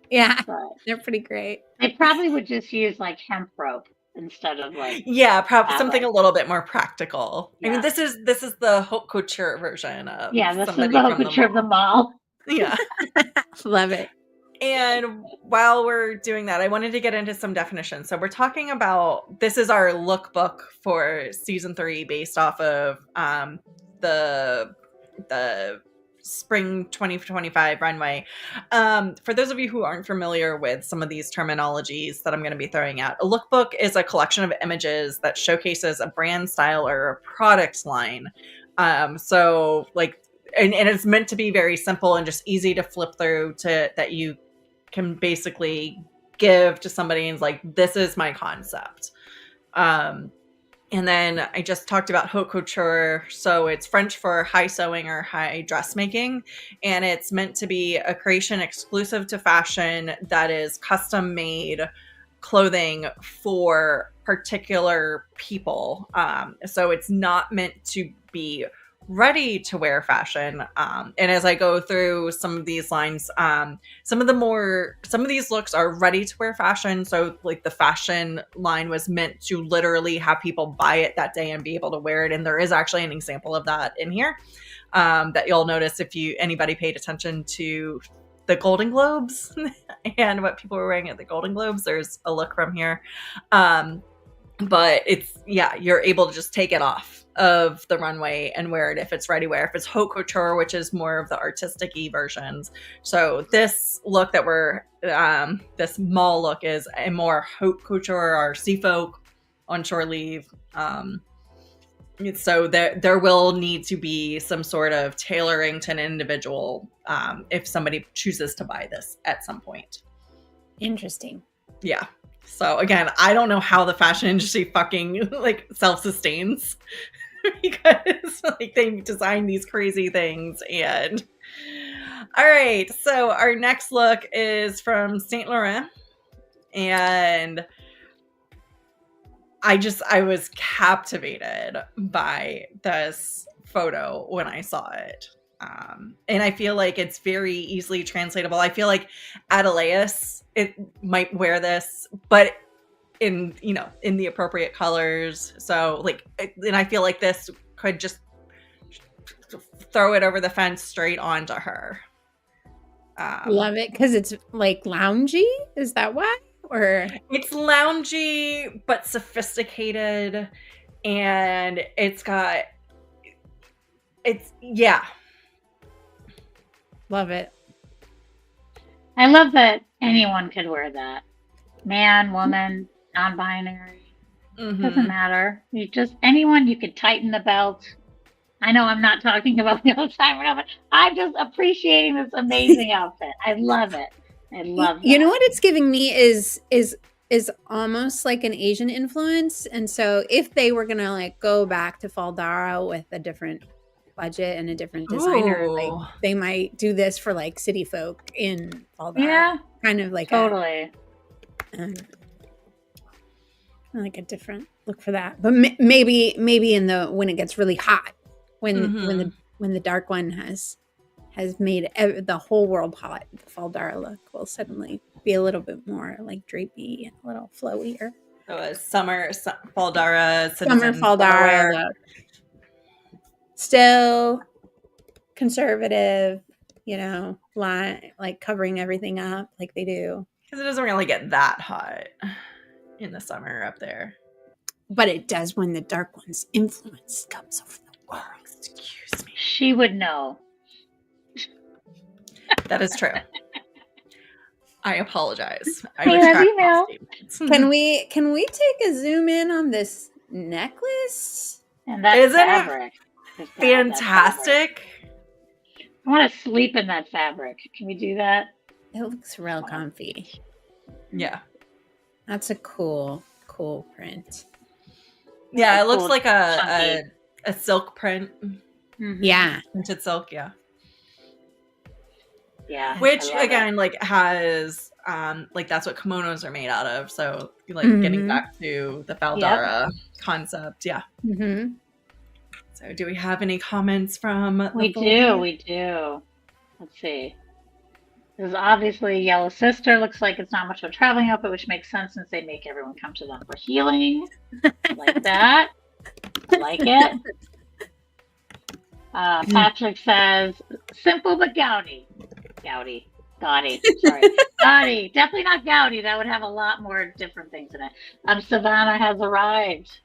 Yeah, they're pretty great. They probably would just use like hemp rope instead of like probably something a little bit more practical. Yeah. I mean, this is the haute couture version of this is the haute couture of the mall. Yeah. Love it. And while we're doing that, I wanted to get into some definitions. So we're talking about, this is our lookbook for season 3 based off of the spring 2025 runway. For those of you who aren't familiar with some of these terminologies that I'm going to be throwing out, a lookbook is a collection of images that showcases a brand style or a product line. So like, and it's meant to be very simple and just easy to flip through, to that you can basically give to somebody and it's like, this is my concept. And then I just talked about haute couture. So it's French for high sewing or high dressmaking. And it's meant to be a creation exclusive to fashion that is custom made clothing for particular people. So it's not meant to be ready to wear fashion. And as I go through some of these lines, some of these looks are ready to wear fashion. So like the fashion line was meant to literally have people buy it that day and be able to wear it. And there is actually an example of that in here, that you'll notice if anybody paid attention to the Golden Globes and what people were wearing at the Golden Globes. There's a look from here. But it's, you're able to just take it off of the runway and wear it if it's ready wear. If it's haute couture, which is more of the artistic-y versions. So this look that this mall look is a more haute couture or sea folk on shore leave. So there will need to be some sort of tailoring to an individual if somebody chooses to buy this at some point. Interesting. Yeah. So again, I don't know how the fashion industry fucking like self-sustains. because like they design these crazy things. And all right, so our next look is from Saint Laurent, and I was captivated by this photo when I saw it. And I feel like it's very easily translatable. I feel like Adelaus, it might wear this, but in the appropriate colors. So like, and I feel like this could just throw it over the fence straight onto her. Love it because it's like loungy. Is that why? Or it's loungy but sophisticated, and it's love it. I love that anyone could wear that. Man, woman, non-binary. Doesn't matter. Anyone, you could tighten the belt. I know I'm not talking about the old timer, but I'm just appreciating this amazing outfit. I love it. I love that. You know what it's giving me is almost like an Asian influence. And so if they were gonna like go back to Faldara with a different budget and a different designer, like they might do this for like city folk in Faldara. Yeah. Kind of like totally. Like a different look for that. But maybe when it gets really hot, when the dark one has made the whole world hot, the Faldara look will suddenly be a little bit more like drapey and a little flowier. So a summer Faldara, summer Faldara look. Still conservative, like covering everything up like they do. Because it doesn't really get that hot in the summer up there. But it does when the dark one's influence comes over the world. Excuse me. She would know. That is true. I apologize. I Hey, retract you my know. statements. Can we take a zoom in on this necklace? And that Isn't fabric. it fantastic? I want to sleep in that fabric. Can we do that? It looks real comfy. Yeah. That's a cool print. Yeah, That's it looks cool. like a silk print. Mm-hmm. Yeah. Printed silk, yeah. Yeah. Which I love again, like has like that's what kimonos are made out of. So like getting back to the Faldara concept, yeah. Mm-hmm. So do we have any comments from We do. Let's see. There's obviously Yellow Sister. Looks like it's not much of a traveling outfit, which makes sense since they make everyone come to them for healing. Like that. I like it. Patrick says, simple but gaudy. Gaudy. Sorry. Gaudy. Definitely not gaudy. That would have a lot more different things in it. Savannah has arrived.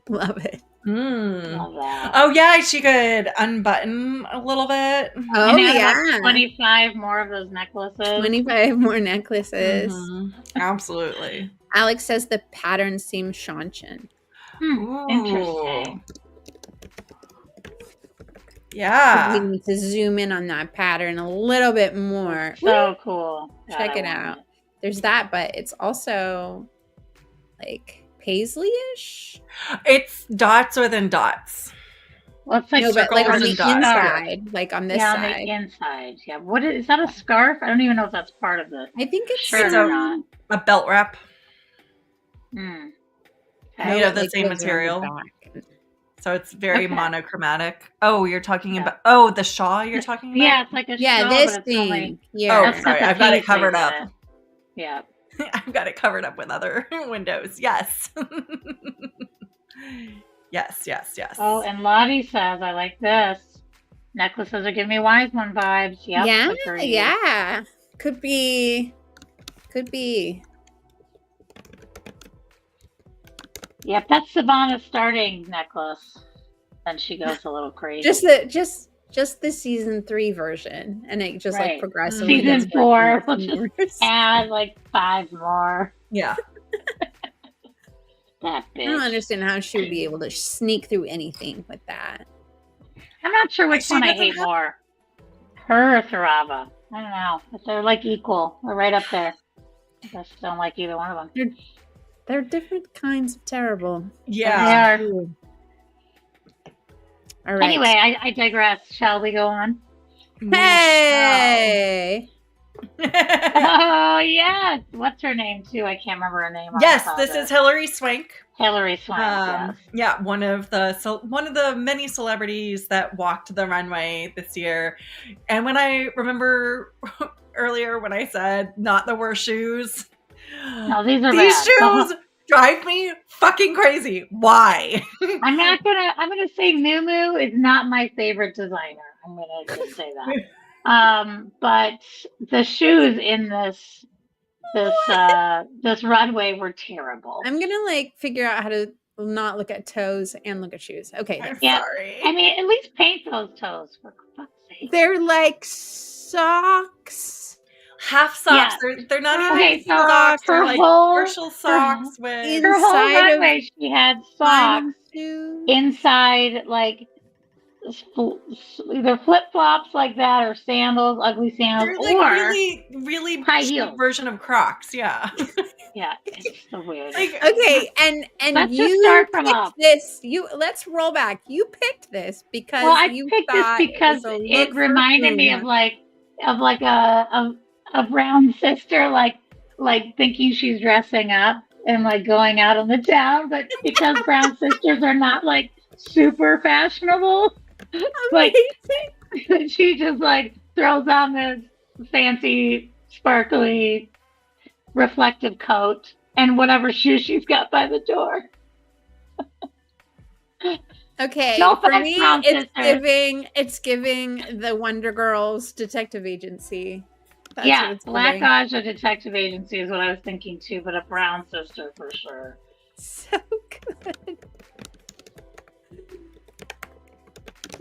Love it. Love that. Oh yeah, she could unbutton a little bit. Oh And add yeah. about 25 more of those necklaces. 25 more necklaces. Absolutely. Alex says the pattern seems Shanchin. Interesting. Yeah. We need to zoom in on that pattern a little bit more. So cool. Check God, it I want out. There's that, but it's also like paisley-ish. It's dots within dots. Well, it's like, No, but like on the circles and dots. inside, like on this on side. the inside. Yeah. What is that? A scarf? I don't even know if that's part of the I think it's shirt or not. A belt wrap Hmm. made of the like, same goes around the material. back. So it's very Okay. monochromatic. Oh, you're talking Yeah. about the shawl you're talking about? Yeah, it's like a Yeah, shawl, this but it's only- thing. Yeah. Oh, that's sorry. got the I've got it paisley covered in up. it. Yeah. I've got it covered up with other windows. Yes. Yes. Oh, and Lottie says, I like this. Necklaces are giving me wise one vibes. Yep. yeah, agreed. yeah. Could be. Yep, that's Savannah's starting necklace. Then she goes a little crazy. Just the season 3 version, and it just like Right. progressively Season gets 4, worse we'll and just worse. add like 5 more. Yeah. That I don't bitch. understand how she would be able to sneak through anything with that. I'm not sure which She one I doesn't hate have- more. Her or Tharava. I don't know. But they're like equal. They're right up there. I just don't like either one of them. They're different kinds of terrible. Yeah. They are. All right. Anyway, I digress. Shall we go on? Hey. Oh yes. What's her name too? I can't remember her name. Yes, this is Hilary Swank. Hilary Swank. Yes. Yeah, one of the many celebrities that walked the runway this year. And when I remember earlier when I said not the worst shoes. No, these are these bad. shoes drive me fucking crazy. Why? I'm gonna say Miu Miu is not my favorite designer. I'm gonna just say that. But the shoes in this runway were terrible. I'm gonna figure out how to not look at toes and look at shoes. Okay. I'm sorry. I mean, at least paint those toes for fuck's sake. They're like socks. Half socks. Yeah. They're not Okay, even socks. They're like partial socks with her whole runway. She had socks inside, like either flip flops like that, or sandals, ugly sandals, they're like or really high heels version of Crocs. Yeah. Yeah, it's so weird. Okay, and let's you just start from picked up. this. Let's roll back. You picked this because I you picked this because it reminded me of a brown sister, like thinking she's dressing up and like going out on the town, but because brown sisters are not like super fashionable, like she just like throws on this fancy, sparkly, reflective coat and whatever shoes she's got by the door. Okay, no for me, it's giving the Wonder Girls detective agency. That's yeah, Black Aja detective agency is what I was thinking too, but a brown sister for sure. So good.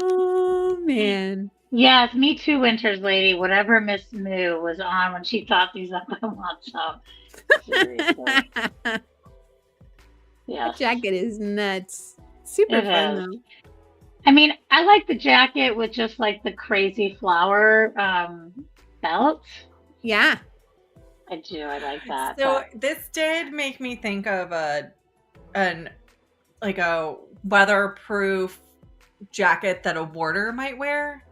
Oh man. Yes, me too, Winters lady. Whatever Miss Moo was on when she thought these up, I want some. Seriously. Yeah. That jacket is nuts. Super fun though. I mean, I like the jacket with just like the crazy flower belt. Yeah. I do. I like that. So this did make me think of a weatherproof jacket that a warder might wear.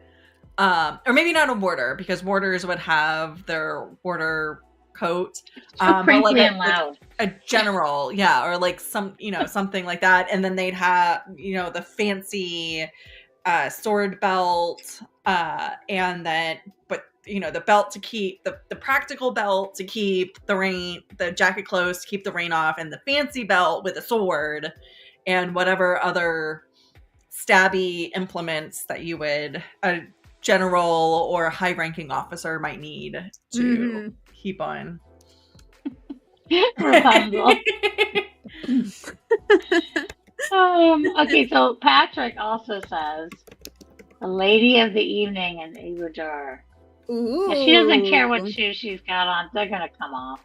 Or maybe not a warder, because warders would have their warder coat. But like and loud. A general, yeah, or like something like that. And then they'd have, the fancy sword belt, and then, but the belt to keep the practical belt to keep the jacket closed, to keep the rain off, and the fancy belt with a sword and whatever other stabby implements that you would a general or a high-ranking officer might need to keep on. Rapunzel. Okay, so Patrick also says the lady of the evening in Ibudar. Ooh. Yeah, she doesn't care what shoes she's got on; they're gonna come off.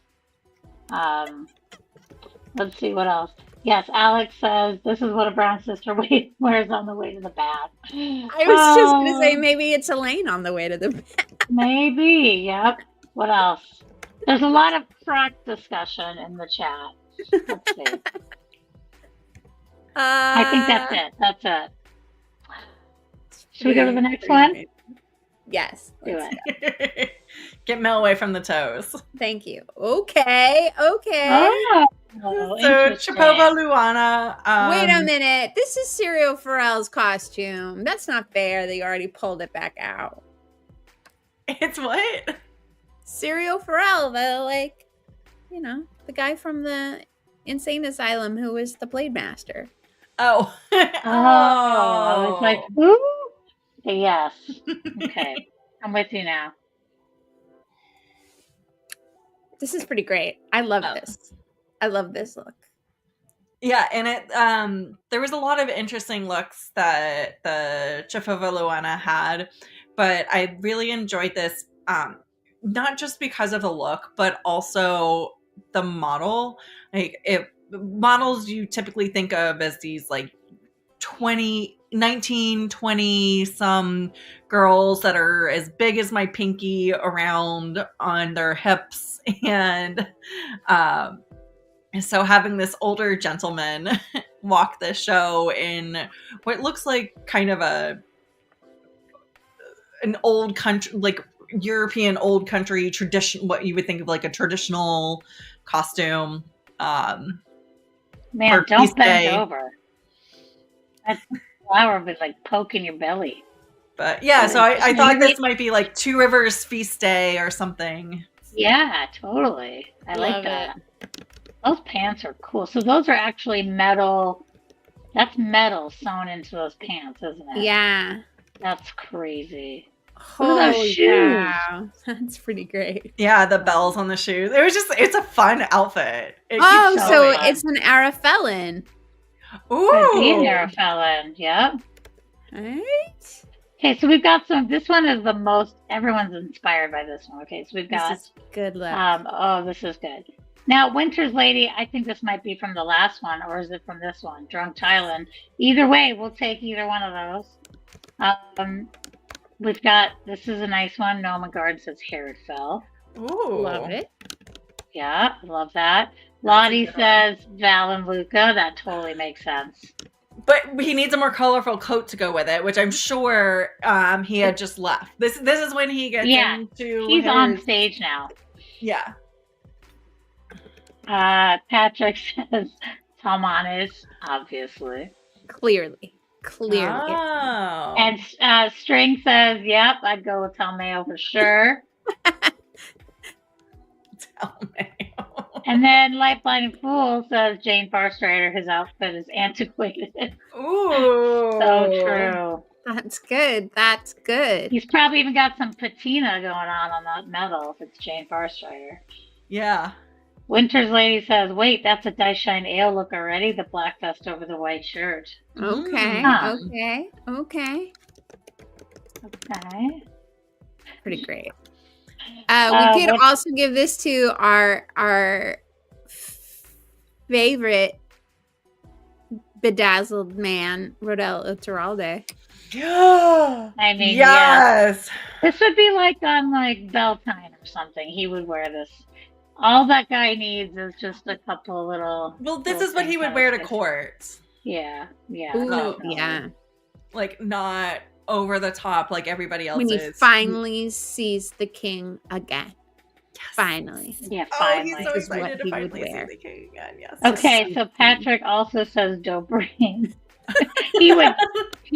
Let's see what else. Yes, Alex says this is what a brown sister wears on the way to the bath. I was just gonna say maybe it's Elaine on the way to the bath. Maybe. Yep. What else? There's a lot of Croc discussion in the chat. Let's see. I think that's it. That's it. Should we go to the next one? Yes. Do it. Get Mel away from the toes. Thank you. Okay. Oh, so Chapova Luana. Wait a minute. This is Serial Pharrell's costume. That's not fair. They already pulled it back out. It's what? Serial Pharrell, the guy from the insane asylum who was the Blade Master. Oh. I was like, who? Yes. Okay. I'm with you now. This is pretty great. I love this. I love this look. Yeah, and it there was a lot of interesting looks that the Chapova Luana had, but I really enjoyed this, not just because of the look, but also the model. Models you typically think of as these like 19, 20 some girls that are as big as my pinky around on their hips, and so having this older gentleman walk the show in what looks like kind of an old country, like European old country tradition, what you would think of like a traditional costume. Man, don't bend over. That flower would like poke in your belly. But yeah, so I thought this might be like Two Rivers Feast Day or something. Yeah, totally. I like that. Those pants are cool. So those are actually metal. That's metal sewn into those pants, isn't it? Yeah. That's crazy. Holy cow. That's pretty great. Yeah, the bells on the shoes. It's a fun outfit. So it's an Arafellan. Ooh. Could be an Arafellan. Yep. All right. Okay, so we've got this one is the most, everyone's inspired by this one. Okay, so we've got. This is good luck. Oh, this is good. Now, Winter's Lady, I think this might be from the last one, or is it from this one? Drunk Thailand. Either way, we'll take either one of those. We've got, this is a nice one. Noma Guard says hair it fell. Ooh. Love it. Yeah, love that. Lottie says Val and Luca. That totally makes sense. But he needs a more colorful coat to go with it, which I'm sure he had just left. This is when he gets into he's on stage now. Yeah. Patrick says Talmanis, obviously. Clearly. Oh. And String says, yep, I'd go with Talmeo for sure. Talmeo. And then Lifeline Fool says Jane Farstrider, his outfit is antiquated. Ooh. So true. That's good. That's good. He's probably even got some patina going on that medal if it's Jane Farstrider. Yeah. Winter's Lady says, wait, that's a Dice Shine Ale look already? The black vest over the white shirt. Okay. Okay. Pretty great. We could also give this to our favorite bedazzled man, Rodel Uteralde. I mean, yes. This would be like on like Beltane or something. He would wear this. All that guy needs is just a couple little. Well, this is what he would wear to court. Yeah. Ooh, yeah. Like not over the top like everybody else when is. He finally sees the king again. Yes. Finally. Yeah, finally. Oh, he's so excited to finally see the king again. Yes. Okay, so Patrick also says Dobreen. he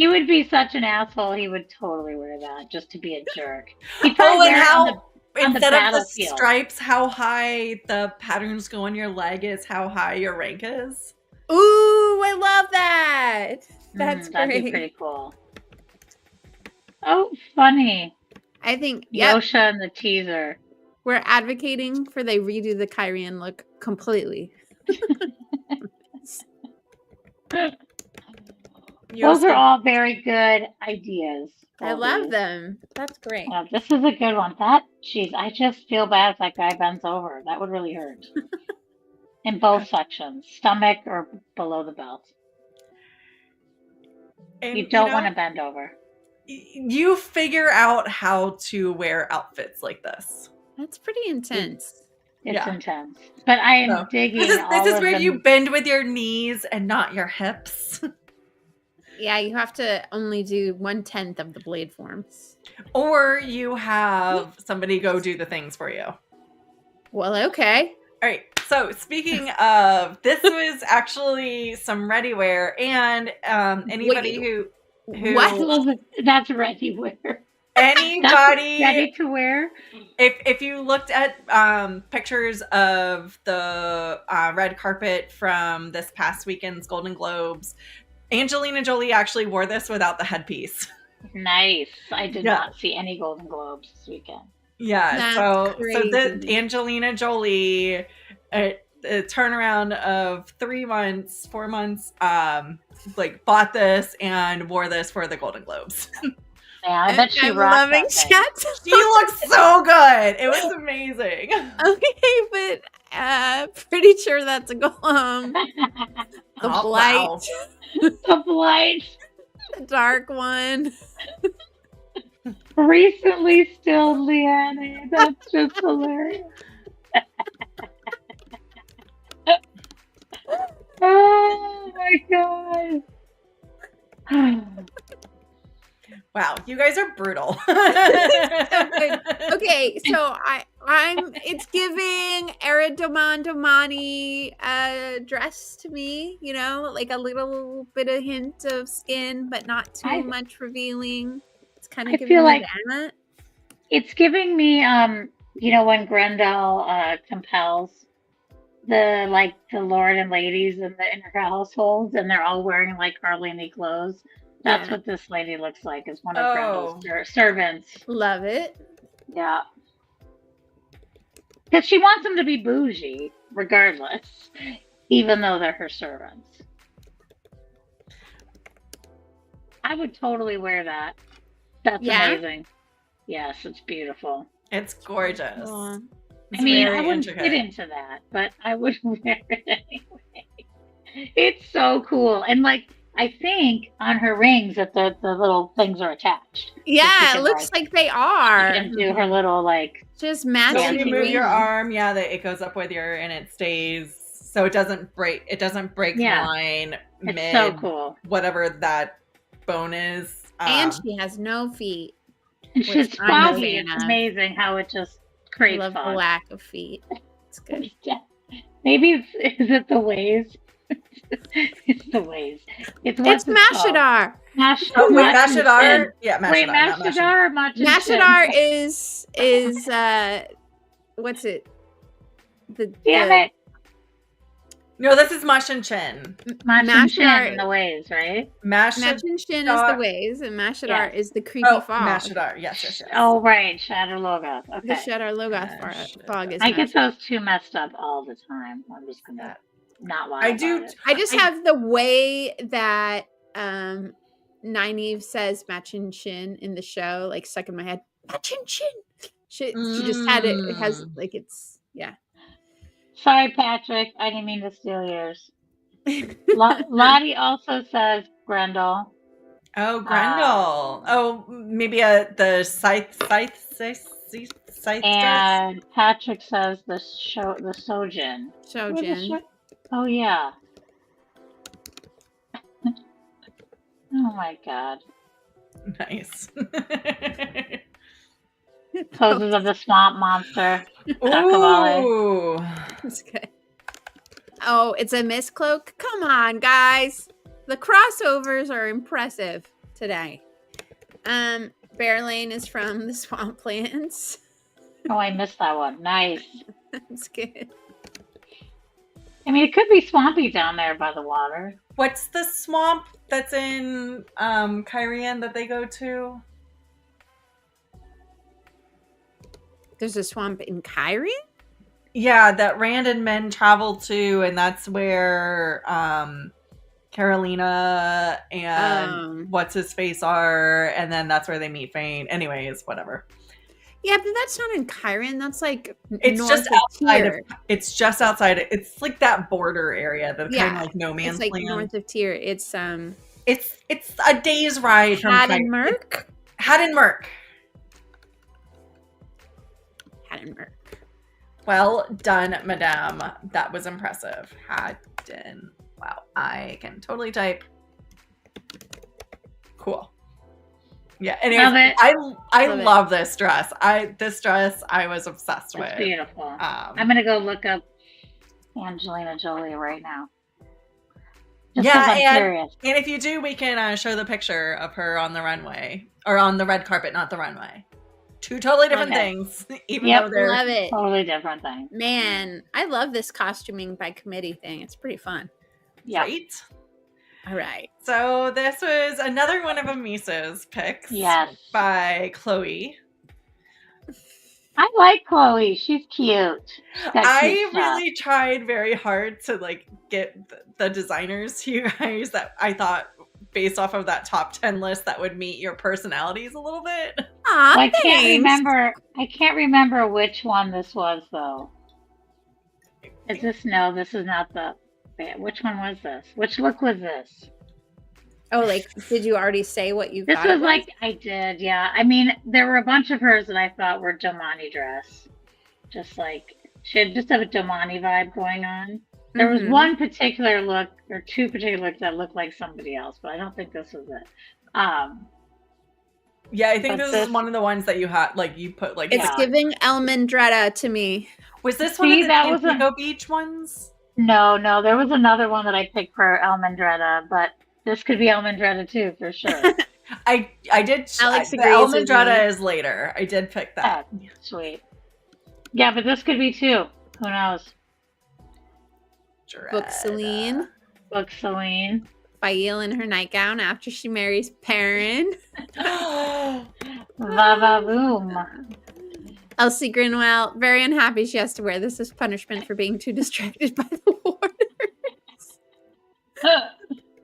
would be such an asshole. He would totally wear that just to be a jerk. He'd probably wear it instead of the stripes, how high the patterns go on your leg is how high your rank is. Ooh, I love that. That's great. That'd be pretty cool. Oh, funny. I think Yosha and the teaser. We're advocating for they redo the Kyrian look completely. Those are all very good ideas. I love them. That's great. Yeah, this is a good one. I just feel bad if that guy bends over. That would really hurt. In both sections, stomach or below the belt. And, you don't want to bend over. You figure out how to wear outfits like this. That's pretty intense. It's intense. But I am digging this is where you bend with your knees and not your hips. Yeah, you have to only do 1/10 of the blade forms. Or you have somebody go do the things for you. Well, okay. All right. So speaking of, this was actually some ready wear, and anybody who what? That's ready wear. Anybody ready to wear? If you looked at pictures of the red carpet from this past weekend's Golden Globes, Angelina Jolie actually wore this without the headpiece. Nice. I did not see any Golden Globes this weekend. Yeah. That's so crazy. the Angelina Jolie a turnaround of 4 months, like bought this and wore this for the Golden Globes. Yeah, I bet she rocked loving chat. She looks so good. It was amazing. Okay, but pretty sure that's a Golem. The blight. Wow. The blight. The dark one. Recently still Leigh-A. That's just hilarious. Oh my god. Wow, you guys are brutal. Okay, so it's giving Domani dress to me, you know, like a little bit of hint of skin, but not too much revealing. It's kind of giving me that. It's giving me, you know, when Grendel compels the lord and ladies in her households, and they're all wearing like hardly any clothes. That's what this lady looks like, is one of Grendel's servants. Love it. Yeah. Because she wants them to be bougie, regardless, even though they're her servants. I would totally wear that. That's amazing. Yes, it's beautiful. It's gorgeous. I mean, I wouldn't fit into that, but I would wear it anyway. It's so cool. And like, I think on her rings that the little things are attached. Yeah, it looks like they are. She can do her little like just matching. So when you move your arm, it goes up with your and it stays, so it doesn't break. It doesn't break the line mid. It's so cool. Whatever that bone is. And she has no feet. And she's foggy. It's amazing how it just creates. I love the lack of feet. It's good. Maybe is it the ways? It's the ways. It's Mashadar. Mashadar. Yeah, Mashadar. Wait, Mashadar or Mashadar is what's it? Damn it. No, this is Mash and Chin. Mash and Chin in the ways, right? Mash and Chin is the ways, and Mashadar is the creepy fog. Mashadar, yes. Oh, right, Shadar Logoth. Okay. The Shadar Logoth fog is. I get those two messed up all the time. I'm just gonna not lie. I just have the way that Nynaeve says Machin Chin in the show, like stuck in my head. Machin Chin. She just had it. It has like it's Sorry, Patrick. I didn't mean to steal yours. Lottie also says Grendel. Oh, Grendel. Maybe the scythe. And Patrick says the Sojin. Oh yeah. Oh my god. Nice. Poses of the swamp monster. Ooh. That's good. Oh, it's a mist cloak? Come on, guys. The crossovers are impressive today. Bearlane is from the Swamplands. Oh, I missed that one. Nice. That's good. I mean, it could be swampy down there by the water. What's the swamp that's in Kyrian that they go to? There's a swamp in Kyrian? Yeah, that Rand and men travel to, and that's where Carolina and what's his face are, and then that's where they meet Fane. Anyways, whatever. Yeah, but that's not in Kyrian. That's like it's just outside. It's just outside. It's like that border area, the kind of like no man's land. It's like north of Tyr. It's a day's ride from Haddenmerk. Haddenmerk. Well done, madame. That was impressive. Hadden. Wow, I can totally type. Cool. Yeah, anyways, I love this dress. This dress I was obsessed with. It's beautiful. I'm gonna go look up Angelina Jolie right now. And if you do, we can show the picture of her on the runway or on the red carpet, not the runway. Two totally different things. Even though they're love it. Totally different things. Man, I love this costuming by committee thing. It's pretty fun. Yeah. Right? All right. So this was another one of Amisa's picks. Yes. By Chloe. I like Chloe. She's cute. I really tried very hard to like get the designers you guys that I thought based off of that top 10 list that would meet your personalities a little bit. Aw, I can't remember which one this was though. This is not the. Which one was this? Which look was this? Oh, like, did you already say what you thought? This was like, I did, yeah. I mean, there were a bunch of hers that I thought were Domani dress. Just like, she had just a Domani vibe going on. There was one particular look, or two particular looks that looked like somebody else, but I don't think this was it. Yeah, I think this is one of the ones that you had, like, you put, like... It's giving Melindhra to me. Was this one of the Tampico Beach ones? No, there was another one that I picked for Melindhra, but this could be Melindhra too, for sure. I did... Alex the agrees with Melindhra me. is later. I did pick that. Oh, sweet. Yeah, but this could be too. Who knows? Book Celine. Fail in her nightgown after she marries Perrin. Va-va-boom. Elsie Grinwell, very unhappy she has to wear this as punishment for being too distracted by the warders.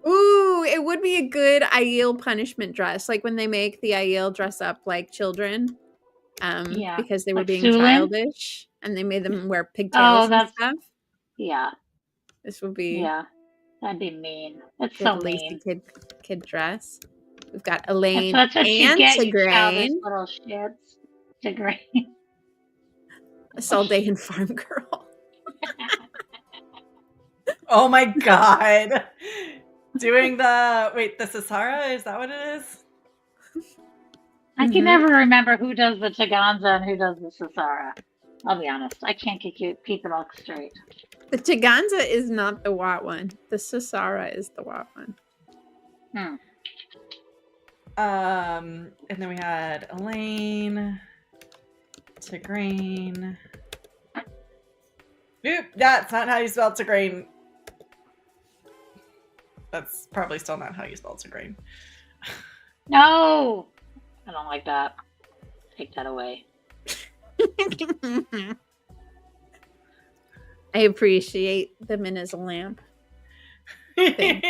Ooh, it would be a good Aiel punishment dress, like when they make the Aiel dress up like children, because they were being childish, and they made them wear pigtails and stuff. Yeah. This would be... Yeah. That'd be mean. That's so lacy mean. Kid dress. We've got Elaine and Tigraine. Little shits. Tigraine. Saldaean farm girl. Oh my god. Doing the... Wait, the Sasara? Is that what it is? I can never remember who does the Taganza and who does the Sasara. I'll be honest. I can't keep it all straight. The Taganza is not the Wat one. The Sasara is the Wat one. And then we had Elaine, Tigraine. Nope, that's not how you spell Tigraine. That's probably still not how you spell Tigraine. No! I don't like that. Take that away. I appreciate the Minnesota lamp thing.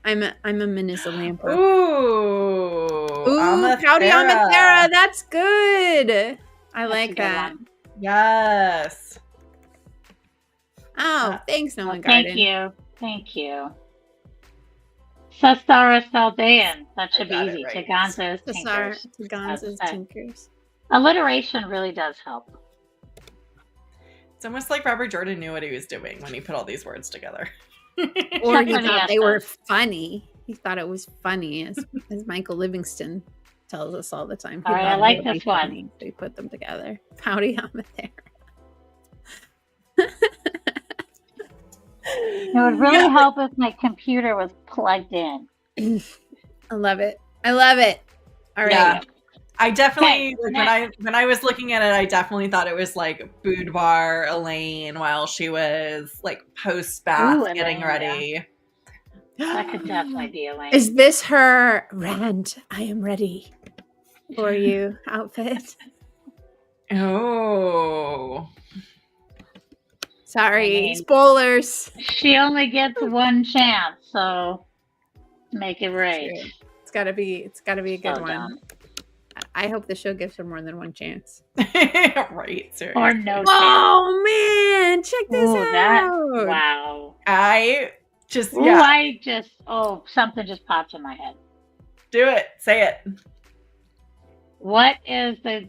I'm a Minnesota lamper. Ooh, Howdy Amatera. That's good. I like that. Yes. Oh, thanks, Nolan Garden. Thank you. Sasara Saldaean. That should be easy. Right. Taganza's Tinkers. Taganza's Tinkers. Alliteration really does help. It's almost like Robert Jordan knew what he was doing when he put all these words together. Or he thought they were funny. He thought it was funny, as Michael Livingston tells us all the time. All right, I like this one. So he put them together. Howdy Amatera. It would really help if my computer was plugged in. I love it. All right. Yeah. I definitely when I was looking at it, I definitely thought it was like boudoir Elaine while she was like post bath getting ready. Yeah. That could definitely be Elaine. Is this her Rand? I am ready for you outfit. Oh. Sorry, spoilers. She only gets one chance, so make it right. It's gotta be a good one. Dumb. I hope the show gives her more than one chance. Right, seriously. Or no chance. Oh man, check this out. Wow. Something just popped in my head. Do it. Say it. What is the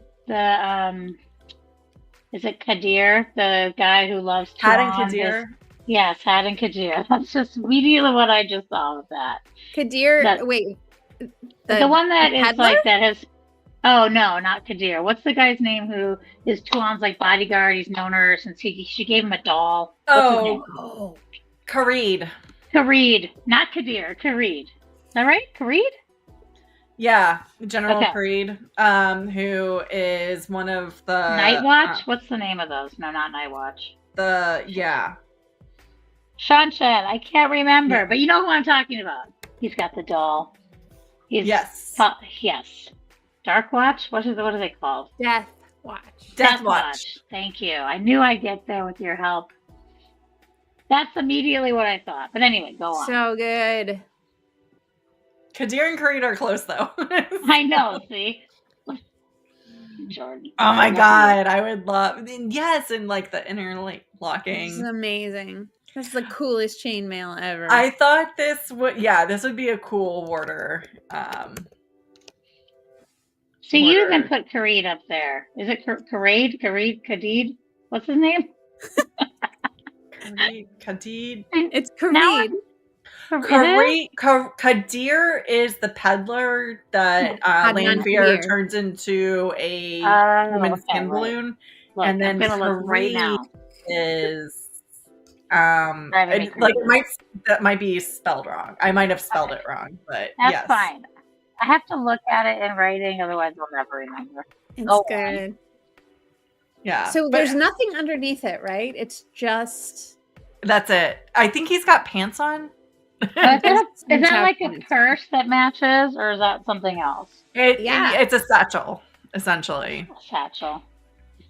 is it Kadir, the guy who loves Haddon Kadir? Yes, Haddon Kadir. That's just immediately what I just saw with that. Kadir, the one that is peddler? like that has. Oh no, not Kadir. What's the guy's name who is Tuon's like bodyguard? He's known her since she gave him a doll. What's his name? Kareed. Kareed, not Kadir. Kareed. Is that right? Kareed? Yeah, General Kareed, who is one of the Night Watch. What's the name of those? No, not Night Watch. Shanshan. I can't remember, but you know who I'm talking about. He's got the doll. Yes. Dark Watch? What are they called? Death Watch. Death Watch. Thank you. I knew I'd get there with your help. That's immediately what I thought. But anyway, go on. So good. Kadir and Kareed are close, though. I know, see? Jordan. Oh my god, I would love... Yes, and like the interlocking. This is amazing. This is the coolest chainmail ever. I thought this would be a cool warder. See, you even put Kareed up there. Is it Kareed? What's his name? Kareed. It's Kareed. Kadir is the peddler that Lanfear turns into a human skin balloon. Look, and then I'm gonna look right now. Is that might be spelled wrong. I might have spelled it wrong, but that's fine. I have to look at it in writing, otherwise I'll never remember. It's good. Yeah. So there's nothing underneath it, right? It's just that's it. I think he's got pants on. Is that like a purse that matches, or is that something else? It's a satchel, essentially. A satchel.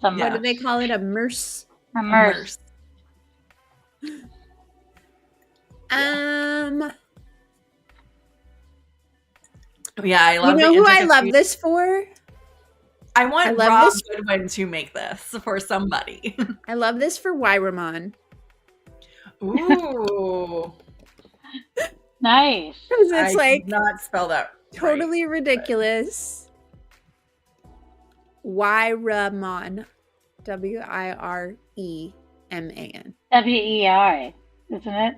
What do they call it? A merce. A merce. Yeah, I love. You know who I love this for? I want Rob Goodwin to make this for somebody. I love this for Wyramon. Ooh. Nice. Because it's like not spelled out totally ridiculous. Wyramon. Wireman. WEI, isn't it?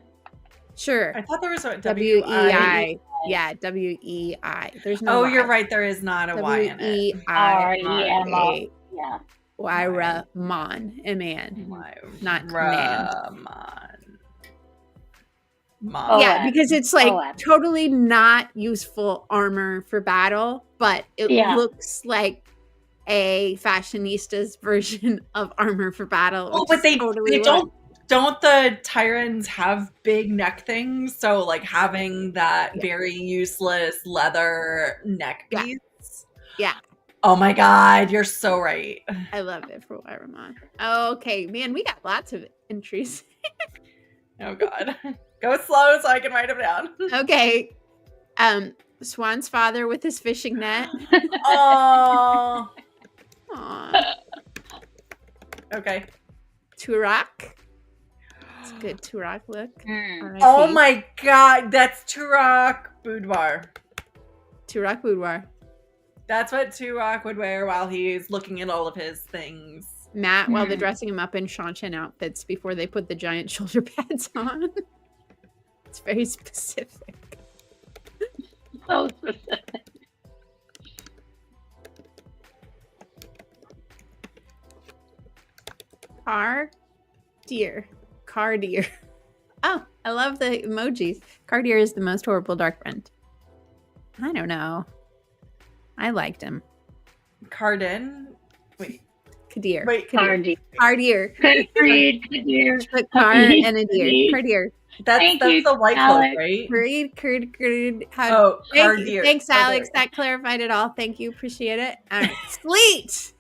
Sure. I thought there was a WEI. Yeah, WEI. There's no Y. You're right. There is not a Y in it. WEIRAMA. Yeah. Wyramon. Man. Not man. Yeah, because it's like totally not useful armor for battle, but it looks like a fashionista's version of armor for battle. Oh, but they don't the Tyrants have big neck things? So like having that very useless leather neck piece. Yeah. Oh my God, you're so right. I love it for Wyramon. Okay, man, we got lots of entries. Oh God. Go slow so I can write them down. Okay. Swan's father with his fishing net. Oh. Okay. Turok. It's a good Turok look. Oh my God, that's Turok Boudoir. Turok Boudoir. That's what Turok would wear while he's looking at all of his things. Matt, while they're dressing him up in Shanshan outfits before they put the giant shoulder pads on. It's very specific. So specific. Car deer. Oh, I love the emojis. Cardier is the most horrible dark friend. I don't know. I liked him. Kadir. Kadir. Cardier. Kadir. Put car and a deer. Cardier. That's the white cloak, right? Cardier. Thanks, Alex. That clarified it all. Thank you. Appreciate it. All right. Sleet.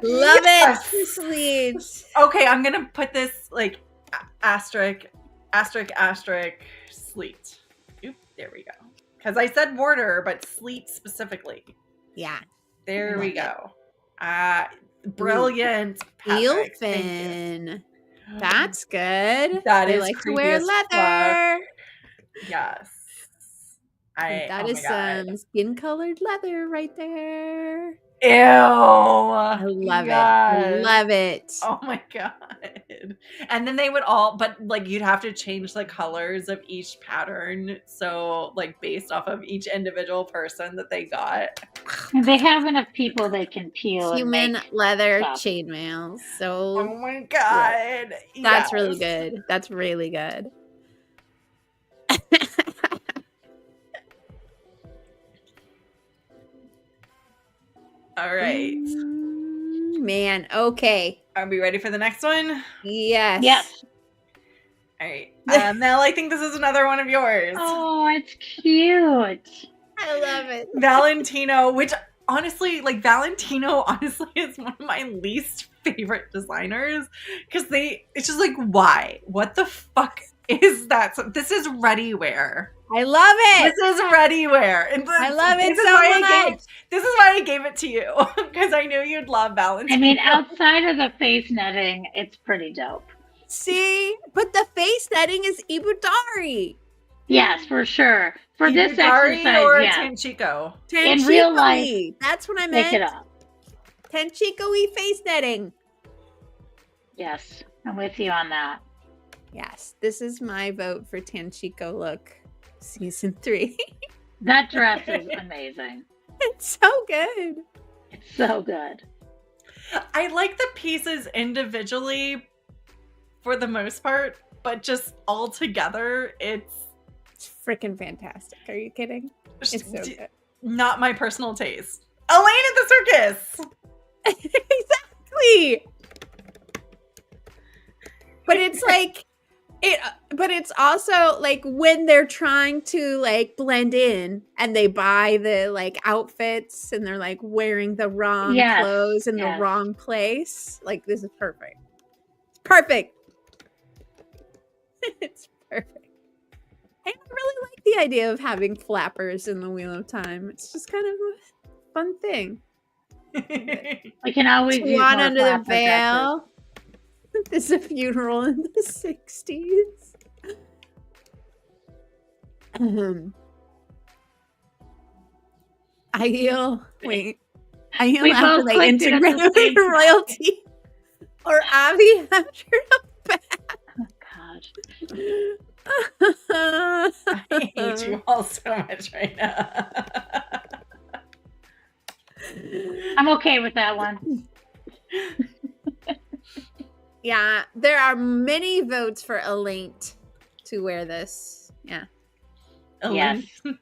Love it. Sleet. Okay, I'm gonna put this like asterisk sleet. Oop, there we go. Because I said mortar, but sleet specifically. Yeah. There we go. Brilliant. Eelfin. That's good. That is like to wear leather. Yes. That is some skin-colored leather right there. Ew. I love it. I love it. Oh my God. And then they would but like you'd have to change the colors of each pattern. So like based off of each individual person that they got. They have enough people they can peel. Human leather chainmail. So oh my God. That's really good. That's really good. All right. Man, okay. Are we ready for the next one? Yes. Yes. All right. Mel, I think this is another one of yours. Oh, it's cute. I love it. Valentino, which honestly is one of my least favorite designers because it's just like, why? What the fuck is that? So this is ready wear. I love it. This is ready wear. I love it so much. This is why I gave it to you because I knew you'd love Valentino. I mean, outside of the face netting, it's pretty dope. See, but the face netting is Ibudari. Yes, for sure. For this Ibudari exercise, or yeah. Tenchiko. In real life, that's what I meant. Pick it up. Tenchiko-y face netting. Yes, I'm with you on that. Yes, this is my vote for Tanchiko look season 3. That dress is amazing. It's so good. It's so good. I like the pieces individually for the most part, but just all together, it's freaking fantastic. Are you kidding? It's so good. Not my personal taste. Elaine at the circus! Exactly! But it's like, but it's also like when they're trying to like blend in and they buy the like outfits and they're like wearing the wrong clothes in the wrong place. Like, this is perfect. It's perfect. It's perfect. I really like the idea of having flappers in the Wheel of Time. It's just kind of a fun thing. We can always use Swan more under the flapper veil. There's a funeral in the 60s. Aiel. Wait. Aiel We after both they clicked it at the integrated same time. royalty. Or Abby after a bath. Oh, God. I hate you all so much right now. I'm okay with that one. Yeah, there are many votes for Elaine to wear this. Yeah. Yes. All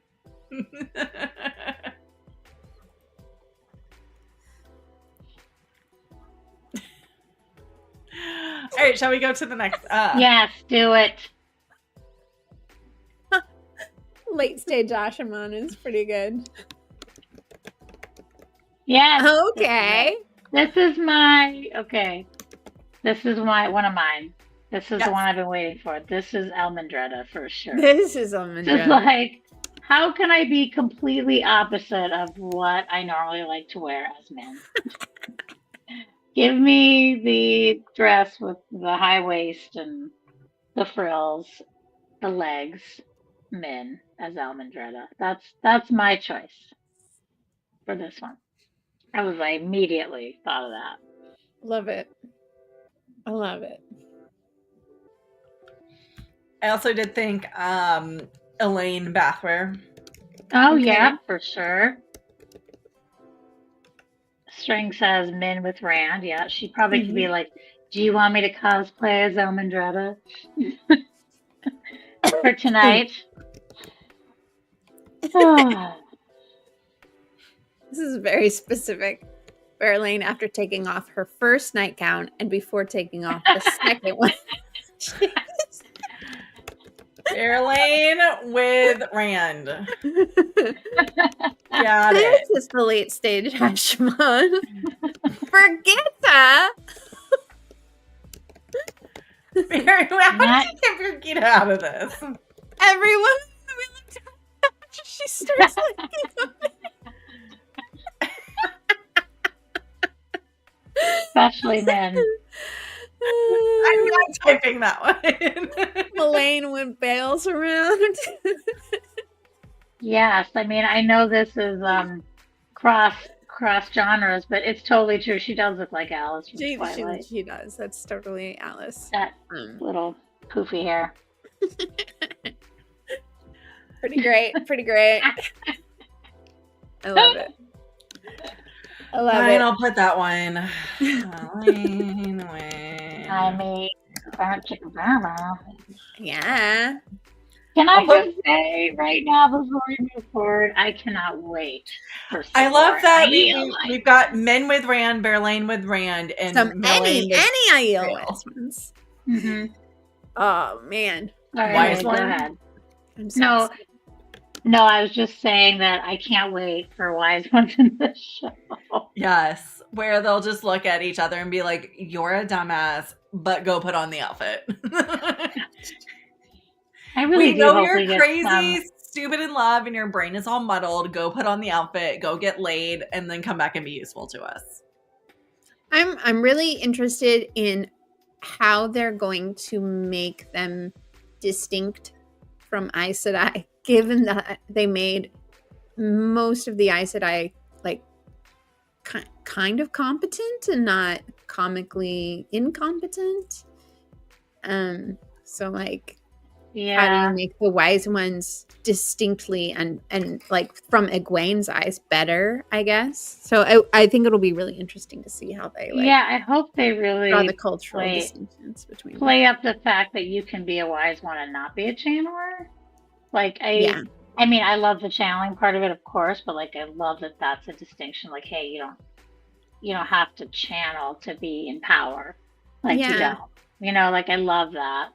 right, shall we go to the next? Yes, do it. Late stage Ashaman is pretty good. Yes. Okay. This is my This is one of mine. This is the one I've been waiting for. This is Melindhra for sure. This is Melindhra. Just like, how can I be completely opposite of what I normally like to wear as men? Give me the dress with the high waist and the frills, the legs, men as Melindhra. That's my choice for this one. I immediately thought of that. Love it. I love it. I also did think Elaine bathwear. Oh, yeah, for sure. String says men with Rand. Yeah, she probably could be like, do you want me to cosplay as Melindhra for tonight? This is very specific. For Elaine after taking off her first nightgown and before taking off the second one. Elaine with Rand. Got this it. is the late stage Hashimon. Forget that. Mary, how did you get Birgitta out of this? Everyone, she starts looking at me. Especially men. I'm not typing that one. Elaine with bails around. Yes, I mean, I know this is cross genres, but it's totally true. She does look like Alice from Twilight. She does. That's totally Alice. That little poofy hair. Pretty great. Pretty great. I love it. I love it. I'll put that one. I mean, yeah. Can I just say right now before we move forward, I cannot wait for some I love more that Aiel. we've got men with Rand, Berlaine with Rand, and Some any Aiel ones. Mm-hmm. Oh man. Why is go one? ahead. No, I was just saying that I can't wait for Wise Ones in this show. Yes, where they'll just look at each other and be like, "You're a dumbass, but go put on the outfit." I really we know hope you're we get crazy, stupid in love, and your brain is all muddled. Go put on the outfit, go get laid, and then come back and be useful to us. I'm really interested in how they're going to make them distinct from Aes Sedai, given that they made most of the Aes Sedai like kind of competent and not comically incompetent. So like, how do Yeah. you make the wise ones distinctly and like from Egwene's eyes better, I guess. So I think it'll be really interesting to see how they like Yeah, I hope they really draw the cultural play distinctions between them. play up the fact that you can be a wise one and not be a channeler. Like Yeah. I mean, I love the channeling part of it, of course, but like I love that that's a distinction. Like, hey, you don't have to channel to be in power. Like you Yeah. don't. You know, like I love that.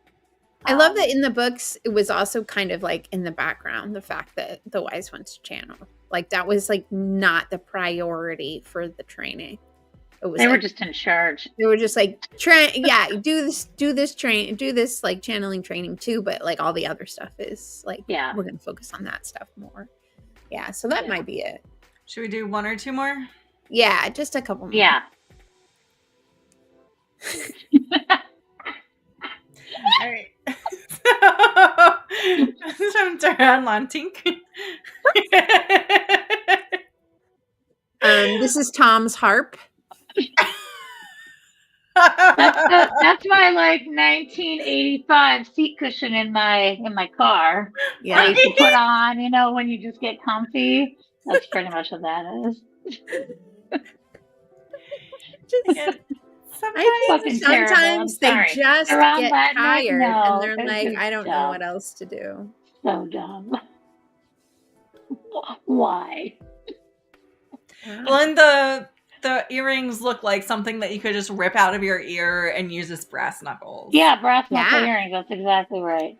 I love that in the books it was also kind of like in the background, the fact that the wise ones channel. Like that was like not the priority for the training. It was They were like, just in charge. they were just like do this like channeling training too, but like all the other stuff is like Yeah. we're gonna focus on that stuff more. Yeah, so that might be it. Should we do one or two more? Yeah, just a couple more. Yeah. All right. So, turn on Tink. This is Tom's harp. That's my like 1985 seat cushion in my car. Yeah. I used to put on, you know, when you just get comfy. That's pretty much what that is. I think sometimes they just Around get that night, tired no, and they're like, I don't know dumb. what else to do. So dumb. Why? Well, and the earrings look like something that you could just rip out of your ear and use as brass knuckles. Yeah, brass knuckle Yeah. earrings. That's exactly right.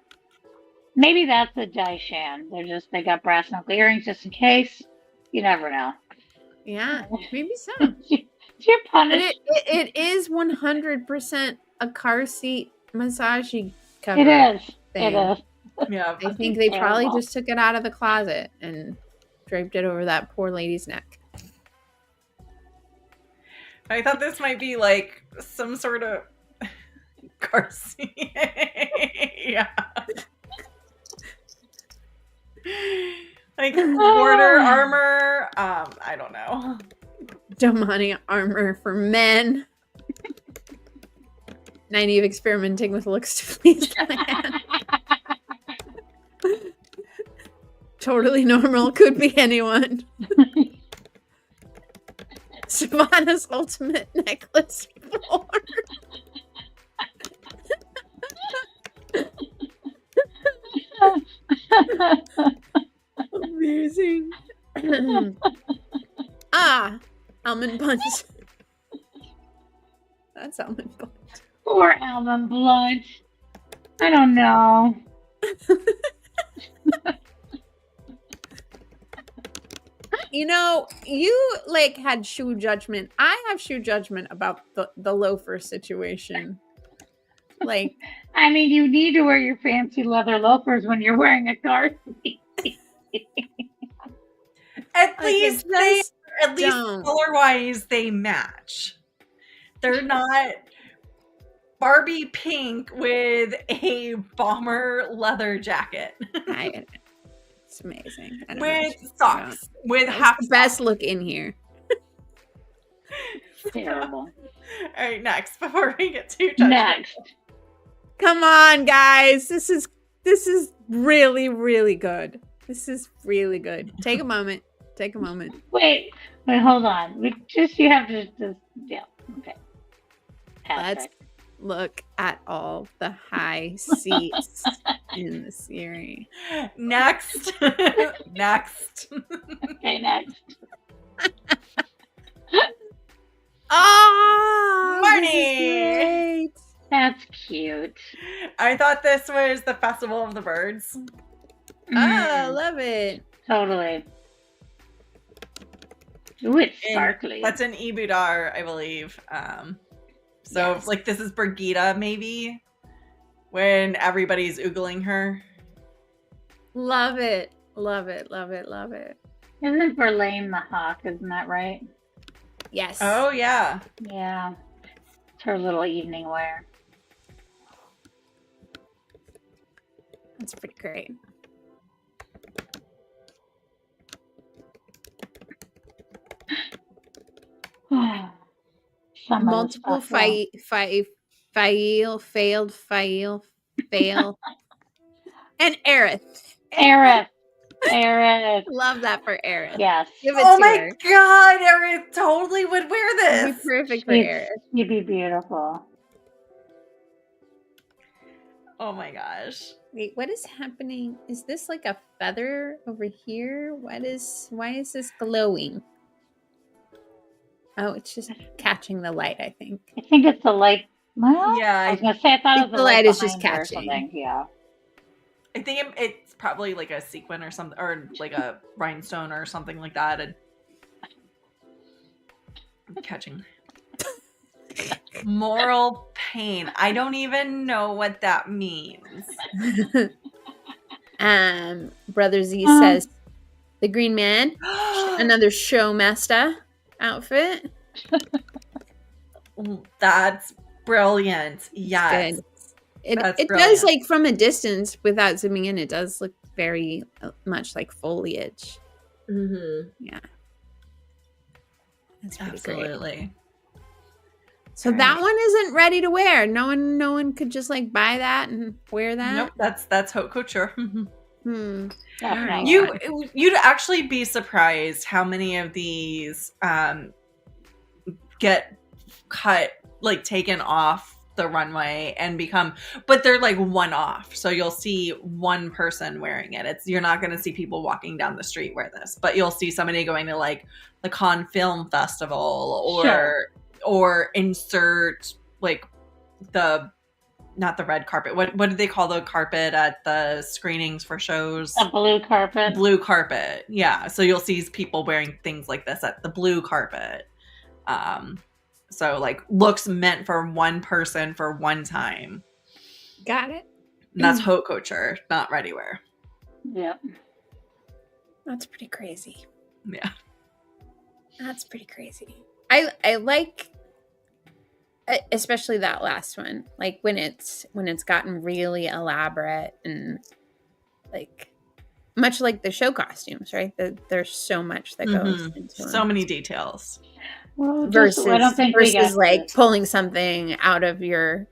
Maybe that's a Daishan. They got brass knuckle earrings just in case. You never know. Yeah, maybe so. You're But punished. it is 100% a car seat massage cover. It is. thing. It is. Yeah. I think they probably Terrible. just took it out of the closet and draped it over that poor lady's neck. I thought this might be like some sort of car seat. Yeah. Like border armor. I don't know. Domani armor for men. 90 of experimenting with looks to please the man. Totally normal. Could be anyone. Savannah's ultimate necklace floor. Amazing. Almond buns. That's almond buns. Poor Almond Blunt. I don't know. You know, you like had shoe judgment. I have shoe judgment about the loafer situation. Like, I mean, you need to wear your fancy leather loafers when you're wearing a car seat. At like, least it's at least don't. color-wise they match. They're not Barbie pink with a bomber leather jacket. It's amazing. I don't know With what you're talking socks. With about. half It's the best look in here. Terrible. All right, next before we get too judgmental. Next. Come on, guys. This is really, really good. This is really good. Take a moment. Take a moment. Wait, hold on. You have to just, yeah, okay. Let's look at all the high seats in the series. Next. Next. Okay, next. Oh, Marnie! That's cute. I thought this was the Festival of the Birds. Oh, love it. Totally. Ooh, it's sparkly. That's an Ibudar, I believe. So Yes. like this is Brigida, maybe, when everybody's oogling her. Love it. Love it. Love it. Love it. Isn't Verlaine the hawk? Isn't that right? Yes. Oh yeah. Yeah. It's her little evening wear. That's pretty great. Some Multiple of the stuff, failed Fail. And Aerith. Aerith. Love that for Aerith. Yes. Give it Oh to my her. god, Aerith totally would wear It'd this. be perfect for Aerith. You'd be beautiful. Oh my gosh. Wait, what is happening? Is this like a feather over here? Why is this glowing? Oh, it's just catching the light, I think. I think it's the light. Well, Yeah, I was gonna say I thought it was the light is just behind her or catching. something. Yeah. I think it's probably like a sequin or something, or like a rhinestone or something like that. And catching. Moral pain. I don't even know what that means. Brother Z says the Green Man, another showmaster outfit. That's brilliant. Yes. Good. It does, like, from a distance without zooming in, it does look very much like foliage. Mm-hmm. Yeah. That's pretty Absolutely. great. So that one isn't ready to wear. No one could just like buy that and wear that. Nope, that's haute couture. Definitely. You'd actually be surprised how many of these get cut, like taken off the runway and become, but they're like one off. So you'll see one person wearing it. You're not going to see people walking down the street wear this, but you'll see somebody going to like the Cannes Film Festival or insert like not the red carpet. What do they call the carpet at the screenings for shows? A blue carpet. Blue carpet. Yeah. So you'll see people wearing things like this at the blue carpet. So like looks meant for one person for one time. Got it. And that's haute couture, not ready wear. Yep. That's pretty crazy. Yeah. That's pretty crazy. I like especially that last one, like when it's gotten really elaborate and like much like the show costumes, right? There's so much that goes into so them. many details. Well, versus I don't think like pulling something out of your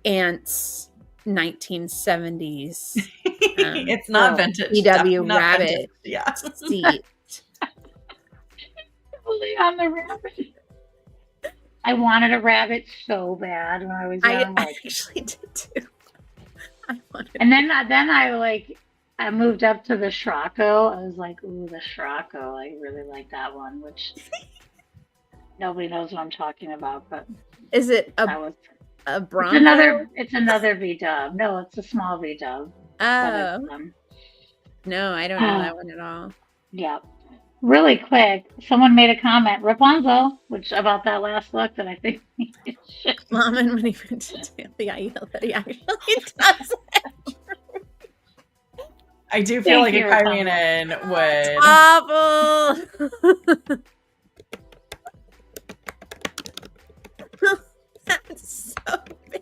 aunt's 1970s. It's not vintage. EW not rabbit vintage. Yeah. seat. On the rabbit. I wanted a rabbit so bad when I was young. I actually did too. And then I moved up to the Schrocco. I was like, ooh, the Schrocco. I really like that one, which nobody knows what I'm talking about. But is it a Bronco? It's another V-dub. No, it's a small V-dub. Oh. No, I don't know that one at all. Yeah. Really quick, someone made a comment, Rapunzel, about that last look that I think Mom, and when he went to the IEL that he actually does it. I do feel like a Kyrian would. Awful. That's so bad.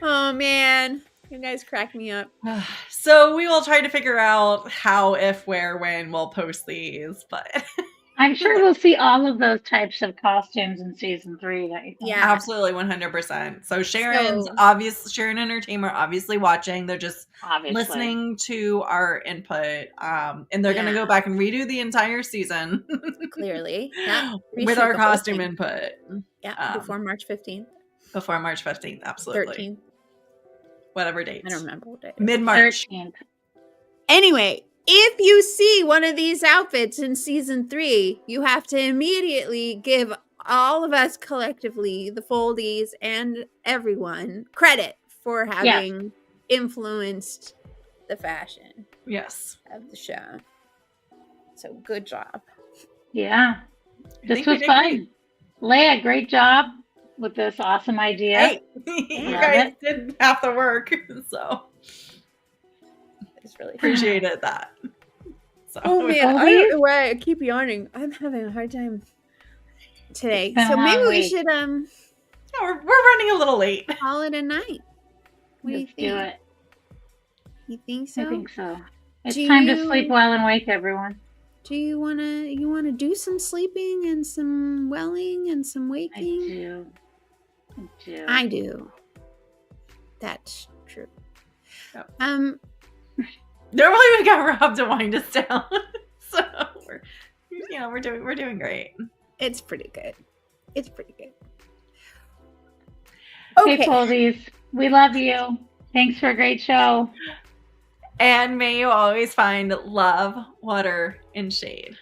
Oh man, you guys crack me up. So we will try to figure out how, if, where, when we'll post these, but I'm sure we'll see all of those types of costumes in season 3. Yeah, absolutely, 100%. So Sharon Entertainment obviously watching. They're just listening to our input, and they're going to go back and redo the entire season. Clearly, with our costume input. Yeah, before March 15th. Before March 15th, absolutely. 13th. Whatever date. I don't remember what day. Mid-March. 13th. Anyway, if you see one of these outfits in season 3, you have to immediately give all of us collectively, the Foldies and everyone, credit for having influenced the fashion of the show. So good job. Yeah. This was fun. Leigh-A, great job with this awesome idea. Hey, you guys did half the work, so it's really appreciated that. So, oh man, I don't know why I keep yawning. I'm having a hard time today. So maybe we should we're running a little late. Call it a night. What do you think? Do it. You think so? I think so. It's time to sleep well and wake, everyone. Do you wanna do some sleeping and some welling and some waking? I do. I do. That's true. Yep. Normally we got Rob to wind us down, so we're doing great. It's pretty good. Okay, Foldies, we love you. Thanks for a great show. And may you always find love, water, and shade.